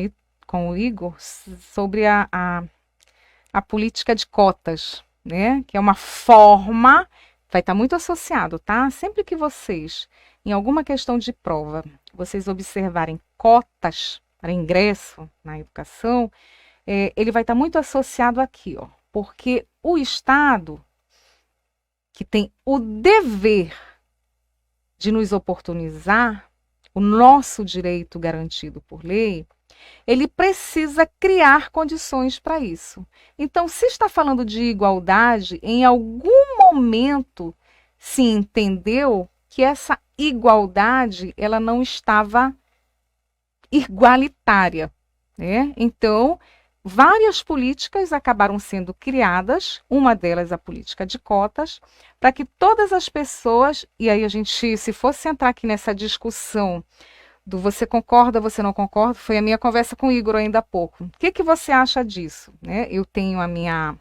o Igor sobre a política de cotas, né? Que é uma forma, vai estar muito associado, tá? Sempre que vocês, em alguma questão de prova, vocês observarem cotas para ingresso na educação, ele vai estar muito associado aqui, ó, porque o Estado, que tem o dever de nos oportunizar o nosso direito garantido por lei, ele precisa criar condições para isso. Então, se está falando de igualdade, em algum momento se entendeu que essa igualdade ela não estava igualitária, né? Então, várias políticas acabaram sendo criadas, uma delas a política de cotas, para que todas as pessoas, e aí a gente, se fosse entrar aqui nessa discussão do você concorda, você não concorda, foi a minha conversa com o Igor ainda há pouco. O que você acha disso? Né? Eu tenho a minha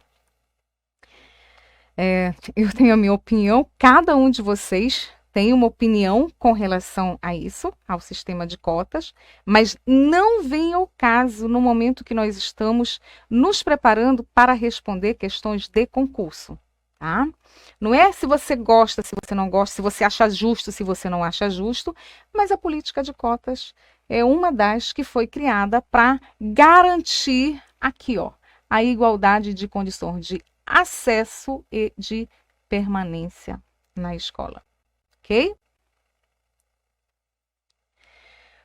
opinião, cada um de vocês tem uma opinião com relação a isso, ao sistema de cotas, mas não vem ao caso no momento que nós estamos nos preparando para responder questões de concurso. Tá? Não é se você gosta, se você não gosta, se você acha justo, se você não acha justo, mas a política de cotas é uma das que foi criada para garantir aqui, ó, a igualdade de condições de acesso e de permanência na escola. Ok?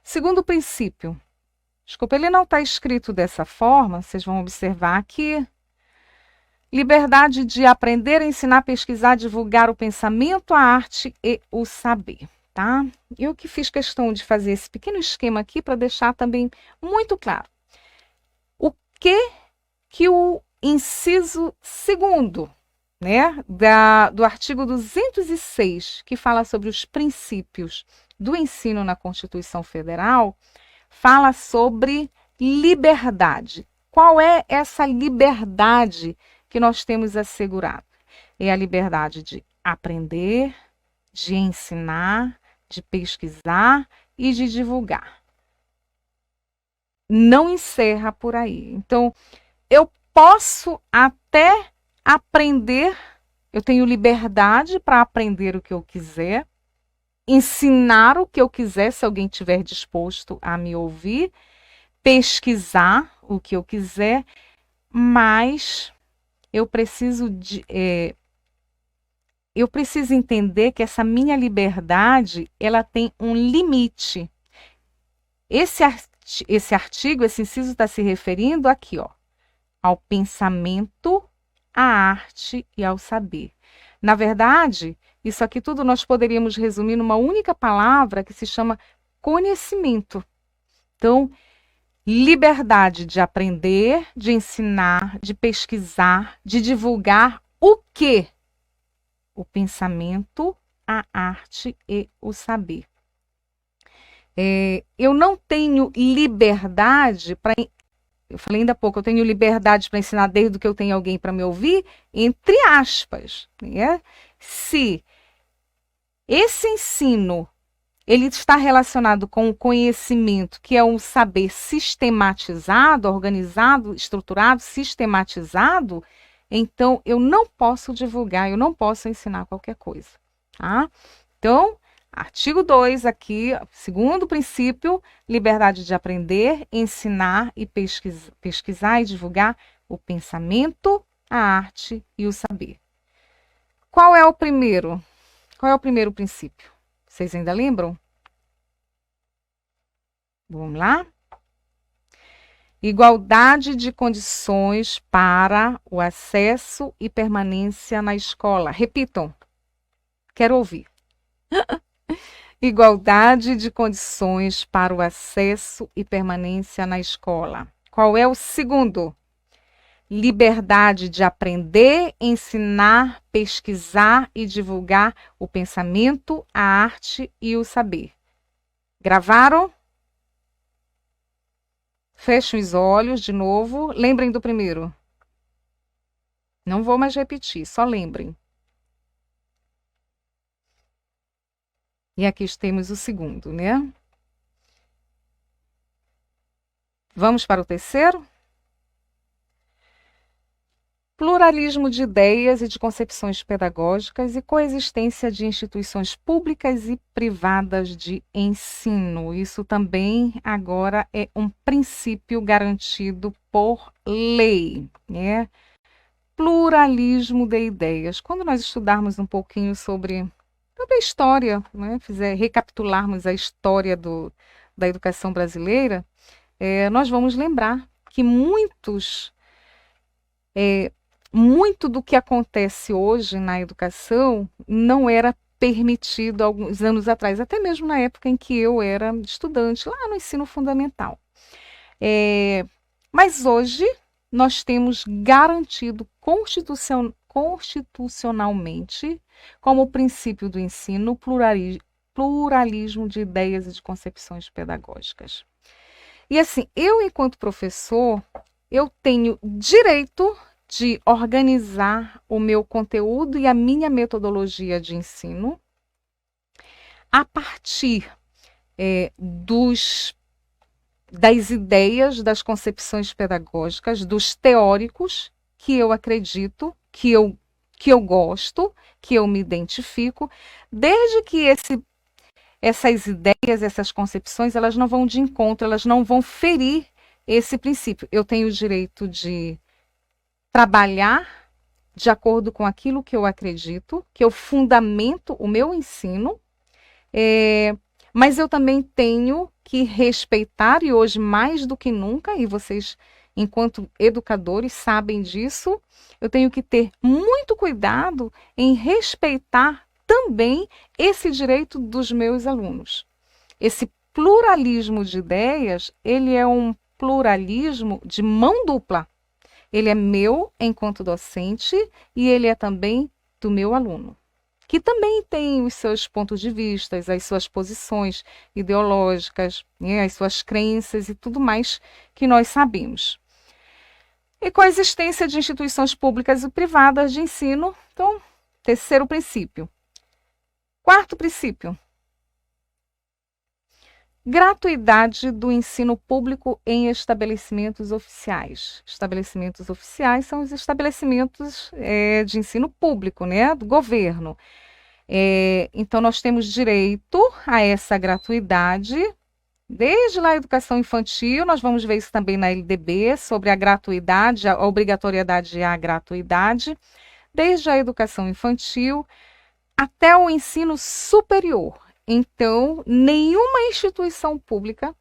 Segundo princípio. Desculpa, ele não está escrito dessa forma, vocês vão observar que liberdade de aprender, ensinar, pesquisar, divulgar o pensamento, a arte e o saber, tá? Eu que fiz questão de fazer esse pequeno esquema aqui para deixar também muito claro. O que o inciso 2º, né, do artigo 206, que fala sobre os princípios do ensino na Constituição Federal, fala sobre liberdade. Qual é essa liberdade que nós temos assegurado? É a liberdade de aprender, de ensinar, de pesquisar e de divulgar. Não encerra por aí. Então, eu posso até aprender, eu tenho liberdade para aprender o que eu quiser, ensinar o que eu quiser, se alguém estiver disposto a me ouvir, pesquisar o que eu quiser, mas eu preciso entender que essa minha liberdade, ela tem um limite. Esse artigo, esse inciso está se referindo aqui, ó, ao pensamento, à arte e ao saber. Na verdade, isso aqui tudo nós poderíamos resumir numa única palavra que se chama conhecimento. Então, liberdade de aprender, de ensinar, de pesquisar, de divulgar o quê? O pensamento, a arte e o saber. Eu não tenho liberdade para... Eu falei ainda há pouco, eu tenho liberdade para ensinar desde que eu tenho alguém para me ouvir, entre aspas. Né? Se esse ensino ele está relacionado com o conhecimento, que é um saber sistematizado, organizado, estruturado, sistematizado, então eu não posso divulgar, eu não posso ensinar qualquer coisa, tá? Então, artigo 2 aqui, segundo princípio, liberdade de aprender, ensinar e pesquisar e divulgar o pensamento, a arte e o saber. Qual é o primeiro? Qual é o primeiro princípio? Vocês ainda lembram? Vamos lá? Igualdade de condições para o acesso e permanência na escola. Repitam. Quero ouvir. Igualdade de condições para o acesso e permanência na escola. Qual é o segundo? Liberdade de aprender, ensinar, pesquisar e divulgar o pensamento, a arte e o saber. Gravaram? Fechem os olhos de novo. Lembrem do primeiro. Não vou mais repetir, só lembrem. E aqui temos o segundo, né? Vamos para o terceiro? Pluralismo de ideias e de concepções pedagógicas e coexistência de instituições públicas e privadas de ensino. Isso também agora é um princípio garantido por lei, né? Pluralismo de ideias. Quando nós estudarmos um pouquinho sobre a história, né? Recapitularmos a história da educação brasileira, nós vamos lembrar que muito do que acontece hoje na educação não era permitido alguns anos atrás, até mesmo na época em que eu era estudante, lá no ensino fundamental. Mas hoje nós temos garantido constitucionalmente, como princípio do ensino, pluralismo de ideias e de concepções pedagógicas. E assim, eu, enquanto professor, eu tenho direito de organizar o meu conteúdo e a minha metodologia de ensino a partir das ideias, das concepções pedagógicas, dos teóricos que eu acredito, que eu gosto, que eu me identifico, desde que essas ideias, essas concepções, elas não vão de encontro, elas não vão ferir esse princípio. Eu tenho o direito de trabalhar de acordo com aquilo que eu acredito, que eu fundamento o meu ensino, mas eu também tenho que respeitar, e hoje mais do que nunca, e vocês, enquanto educadores, sabem disso, eu tenho que ter muito cuidado em respeitar também esse direito dos meus alunos. Esse pluralismo de ideias, ele é um pluralismo de mão dupla. Ele é meu enquanto docente e ele é também do meu aluno, que também tem os seus pontos de vista, as suas posições ideológicas, né, as suas crenças e tudo mais que nós sabemos. E coexistência de instituições públicas e privadas de ensino. Então, terceiro princípio. Quarto princípio. Gratuidade do ensino público em estabelecimentos oficiais. Estabelecimentos oficiais são os estabelecimentos de ensino público, né, do governo. Então, nós temos direito a essa gratuidade, desde lá a educação infantil, nós vamos ver isso também na LDB, sobre a gratuidade, a obrigatoriedade e a gratuidade, desde a educação infantil até o ensino superior. Então, nenhuma instituição pública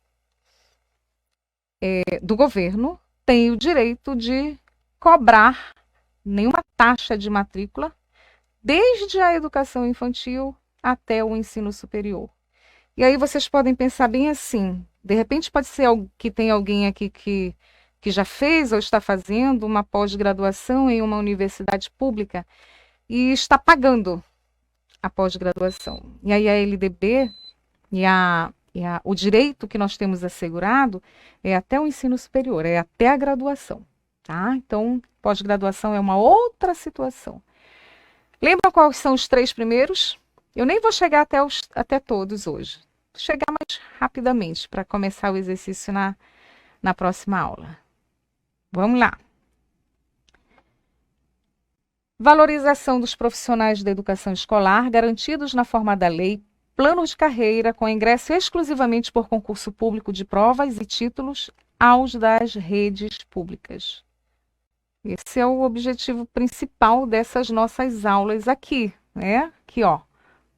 do governo tem o direito de cobrar nenhuma taxa de matrícula, desde a educação infantil até o ensino superior. E aí vocês podem pensar bem assim, de repente pode ser que tem alguém aqui que já fez ou está fazendo uma pós-graduação em uma universidade pública e está pagando a pós-graduação. E aí a LDB o direito que nós temos assegurado é até o ensino superior, é até a graduação, tá? Então, pós-graduação é uma outra situação. Lembra quais são os três primeiros? Eu nem vou chegar até todos hoje, chegar mais rapidamente para começar o exercício na próxima aula. Vamos lá. Valorização dos profissionais da educação escolar, garantidos na forma da lei, plano de carreira com ingresso exclusivamente por concurso público de provas e títulos aos das redes públicas. Esse é o objetivo principal dessas nossas aulas aqui, né? Aqui, ó.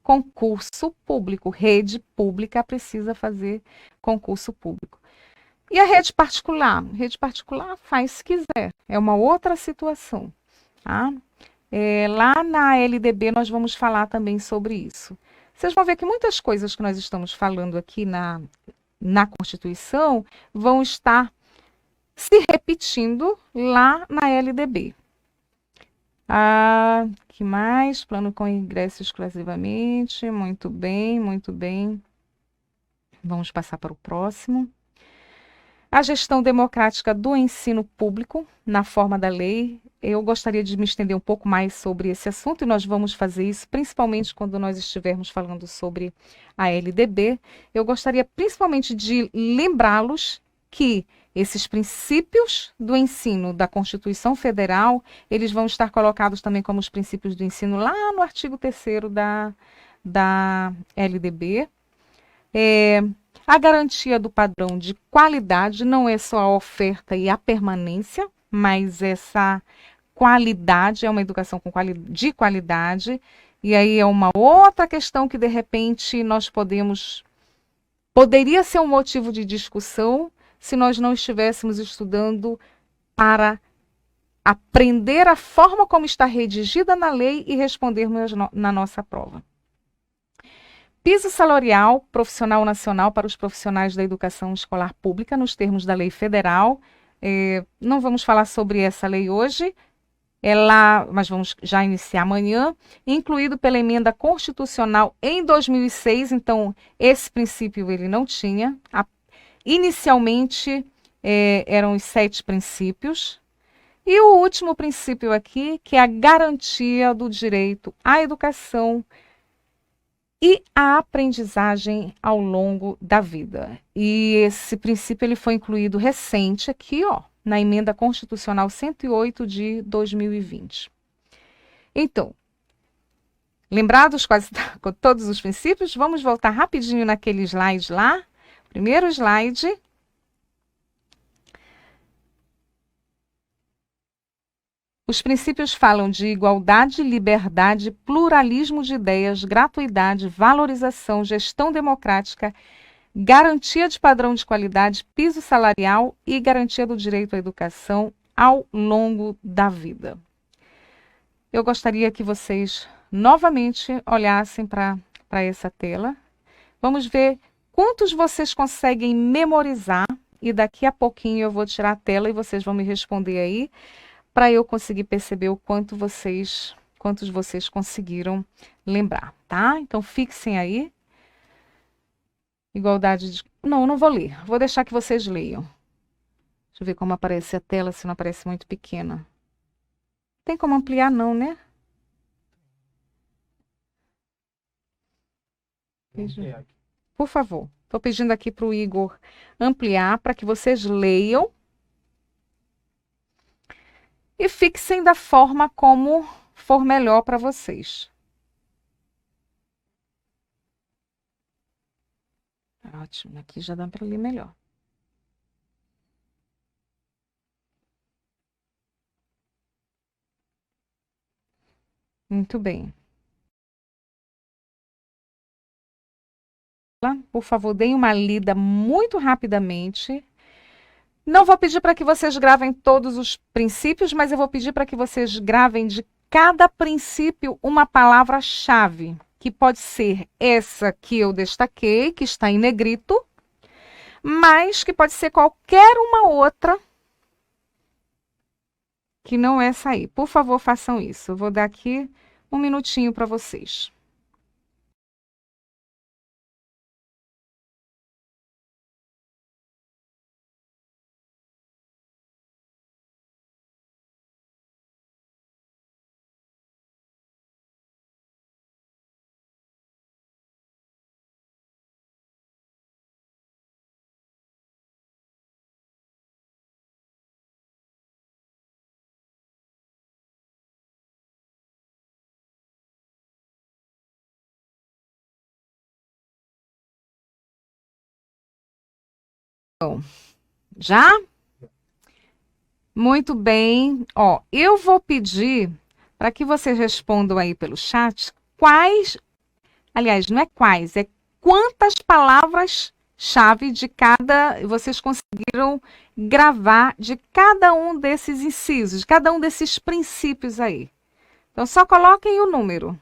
Concurso público, rede pública precisa fazer concurso público. E a rede particular? Rede particular faz se quiser, é uma outra situação, tá? Lá na LDB nós vamos falar também sobre isso. Vocês vão ver que muitas coisas que nós estamos falando aqui na Constituição vão estar se repetindo lá na LDB. Que mais? Plano com ingresso exclusivamente. Muito bem, muito bem. Vamos passar para o próximo. A gestão democrática do ensino público, na forma da lei. Eu gostaria de me estender um pouco mais sobre esse assunto e nós vamos fazer isso principalmente quando nós estivermos falando sobre a LDB. Eu gostaria principalmente de lembrá-los que esses princípios do ensino da Constituição Federal, eles vão estar colocados também como os princípios do ensino lá no artigo 3º da LDB. A garantia do padrão de qualidade não é só a oferta e a permanência, mas essa qualidade é uma educação de qualidade. E aí é uma outra questão que, de repente, poderia ser um motivo de discussão se nós não estivéssemos estudando para aprender a forma como está redigida na lei e respondermos na nossa prova. Piso salarial profissional nacional para os profissionais da educação escolar pública, nos termos da lei federal. Não vamos falar sobre essa lei hoje, mas vamos já iniciar amanhã, incluído pela emenda constitucional em 2006, então esse princípio ele não tinha. Inicialmente eram os 7 princípios. E o último princípio aqui, que é a garantia do direito à educação e à aprendizagem ao longo da vida. E esse princípio ele foi incluído recente aqui, ó, na emenda constitucional 108 de 2020. Então, lembrados quase com todos os princípios, vamos voltar rapidinho naquele slide lá. Primeiro slide. Os princípios falam de igualdade, liberdade, pluralismo de ideias, gratuidade, valorização, gestão democrática, garantia de padrão de qualidade, piso salarial e garantia do direito à educação ao longo da vida. Eu gostaria que vocês novamente olhassem para essa tela. Vamos ver quantos vocês conseguem memorizar e daqui a pouquinho eu vou tirar a tela e vocês vão me responder aí, para eu conseguir perceber o quantos vocês conseguiram lembrar, tá? Então, fixem aí. Igualdade de... Não vou ler. Vou deixar que vocês leiam. Deixa eu ver como aparece a tela, se não aparece muito pequena. Tem como ampliar, não, né? Por favor. Estou pedindo aqui para o Igor ampliar para que vocês leiam. E fixem da forma como for melhor para vocês. Ótimo, aqui já dá para ler melhor. Muito bem. Por favor, deem uma lida muito rapidamente. Não vou pedir para que vocês gravem todos os princípios, mas eu vou pedir para que vocês gravem de cada princípio uma palavra-chave, que pode ser essa que eu destaquei, que está em negrito, mas que pode ser qualquer uma outra que não é essa aí. Por favor, façam isso. Eu vou dar aqui um minutinho para vocês. Já? Muito bem. Ó, eu vou pedir para que vocês respondam aí pelo chat quais, aliás, não é quais, é quantas palavras-chave de cada vocês conseguiram gravar de cada um desses incisos, de cada um desses princípios aí. Então, só coloquem o número,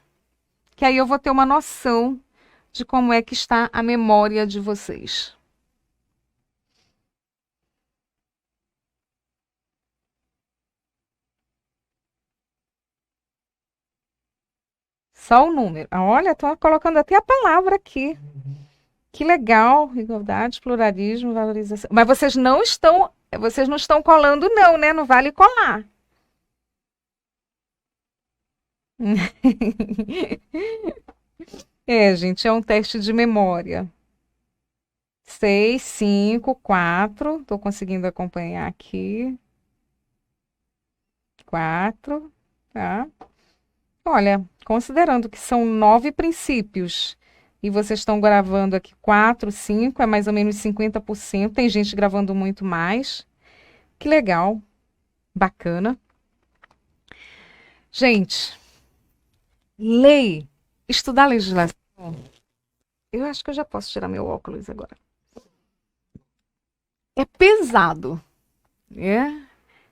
que aí eu vou ter uma noção de como é que está a memória de vocês. Só o número. Olha, estou colocando até a palavra aqui. Que legal. Igualdade, pluralismo, valorização. Mas vocês não estão colando não, né? Não vale colar. É, gente, é um teste de memória. 6, 5, 4. Estou conseguindo acompanhar aqui. 4, tá? Olha, considerando que são 9 princípios e vocês estão gravando aqui 4, 5, é mais ou menos 50%. Tem gente gravando muito mais. Que legal, bacana. Gente, lei, estudar legislação. Eu acho que eu já posso tirar meu óculos agora. É pesado.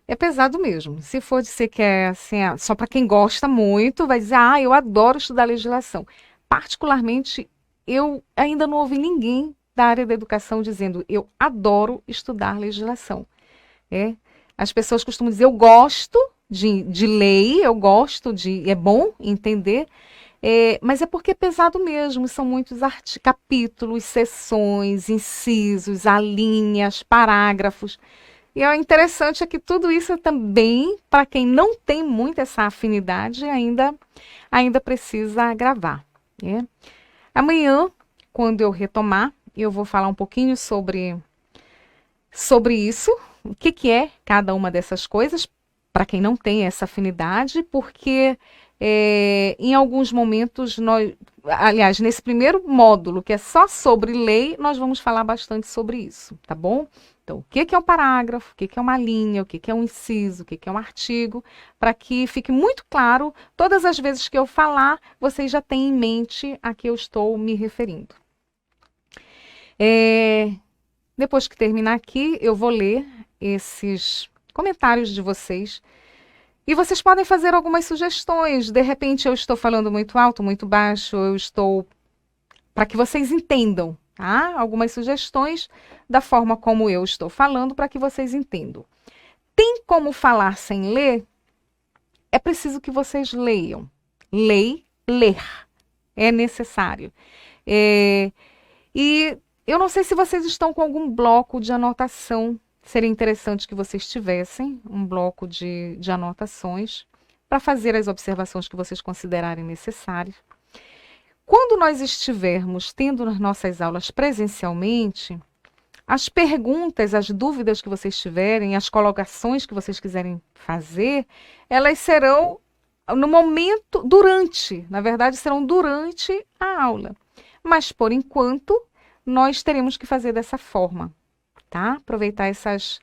É pesado mesmo. Se for dizer que é assim, só para quem gosta muito, vai dizer, eu adoro estudar legislação. Particularmente, eu ainda não ouvi ninguém da área da educação dizendo, eu adoro estudar legislação. As pessoas costumam dizer, eu gosto de lei, eu gosto de. É bom entender, mas é porque é pesado mesmo. São muitos capítulos, seções, incisos, alíneas, parágrafos. E o interessante é que tudo isso também, para quem não tem muito essa afinidade, ainda precisa gravar. Amanhã, quando eu retomar, eu vou falar um pouquinho sobre isso, o que é cada uma dessas coisas, para quem não tem essa afinidade, porque em alguns momentos, aliás, nesse primeiro módulo, que é só sobre lei, nós vamos falar bastante sobre isso, tá bom? Então, o que é um parágrafo, o que é uma linha, o que é um inciso, o que é um artigo, para que fique muito claro, todas as vezes que eu falar, vocês já têm em mente a que eu estou me referindo. Depois que terminar aqui, eu vou ler esses comentários de vocês. E vocês podem fazer algumas sugestões. De repente, eu estou falando muito alto, muito baixo, para que vocês entendam, tá? Algumas sugestões da forma como eu estou falando, para que vocês entendam. Tem como falar sem ler? É preciso que vocês leiam. Ler. É necessário. E eu não sei se vocês estão com algum bloco de anotação. Seria interessante que vocês tivessem um bloco de anotações para fazer as observações que vocês considerarem necessárias. Quando nós estivermos tendo nas nossas aulas presencialmente, as perguntas, as dúvidas que vocês tiverem, as colocações que vocês quiserem fazer, elas serão no momento, na verdade, serão durante a aula. Mas, por enquanto, nós teremos que fazer dessa forma, tá? Aproveitar essas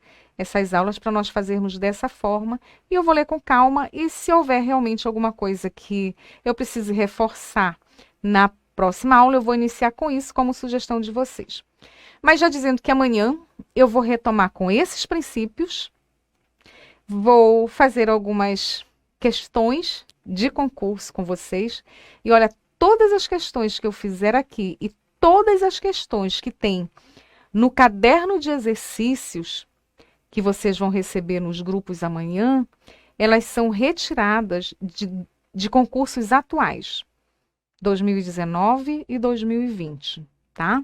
aulas para nós fazermos dessa forma. E eu vou ler com calma e se houver realmente alguma coisa que eu precise reforçar na próxima aula, eu vou iniciar com isso como sugestão de vocês. Mas já dizendo que amanhã eu vou retomar com esses princípios, vou fazer algumas questões de concurso com vocês. E olha, todas as questões que eu fizer aqui e todas as questões que tem no caderno de exercícios que vocês vão receber nos grupos amanhã, elas são retiradas de concursos atuais, 2019 e 2020, tá?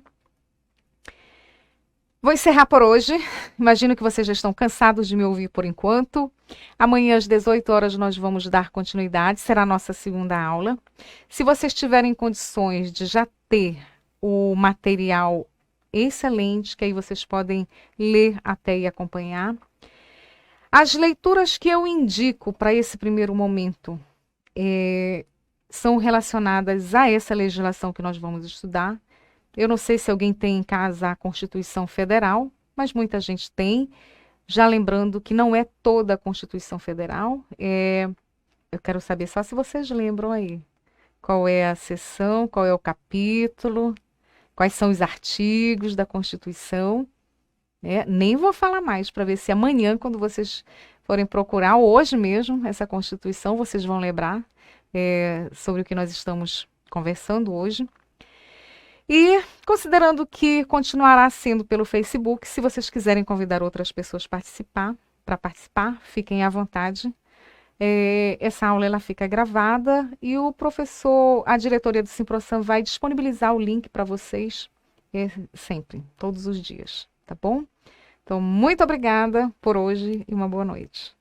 Vou encerrar por hoje. Imagino que vocês já estão cansados de me ouvir por enquanto. Amanhã às 18 horas nós vamos dar continuidade, será a nossa segunda aula. Se vocês tiverem condições de já ter o material excelente, que aí vocês podem ler até e acompanhar. As leituras que eu indico para esse primeiro momento são relacionadas a essa legislação que nós vamos estudar. Eu não sei se alguém tem em casa a Constituição Federal, mas muita gente tem. Já lembrando que não é toda a Constituição Federal. Eu quero saber só se vocês lembram aí. Qual é a seção, qual é o capítulo, quais são os artigos da Constituição. Nem vou falar mais para ver se amanhã, quando vocês forem procurar, ou hoje mesmo, essa Constituição, vocês vão lembrar sobre o que nós estamos conversando hoje. E considerando que continuará sendo pelo Facebook, se vocês quiserem convidar outras pessoas para participar, fiquem à vontade. Essa aula ela fica gravada e o professor, a diretoria do Simprosan vai disponibilizar o link para vocês sempre, todos os dias, tá bom? Então, muito obrigada por hoje e uma boa noite.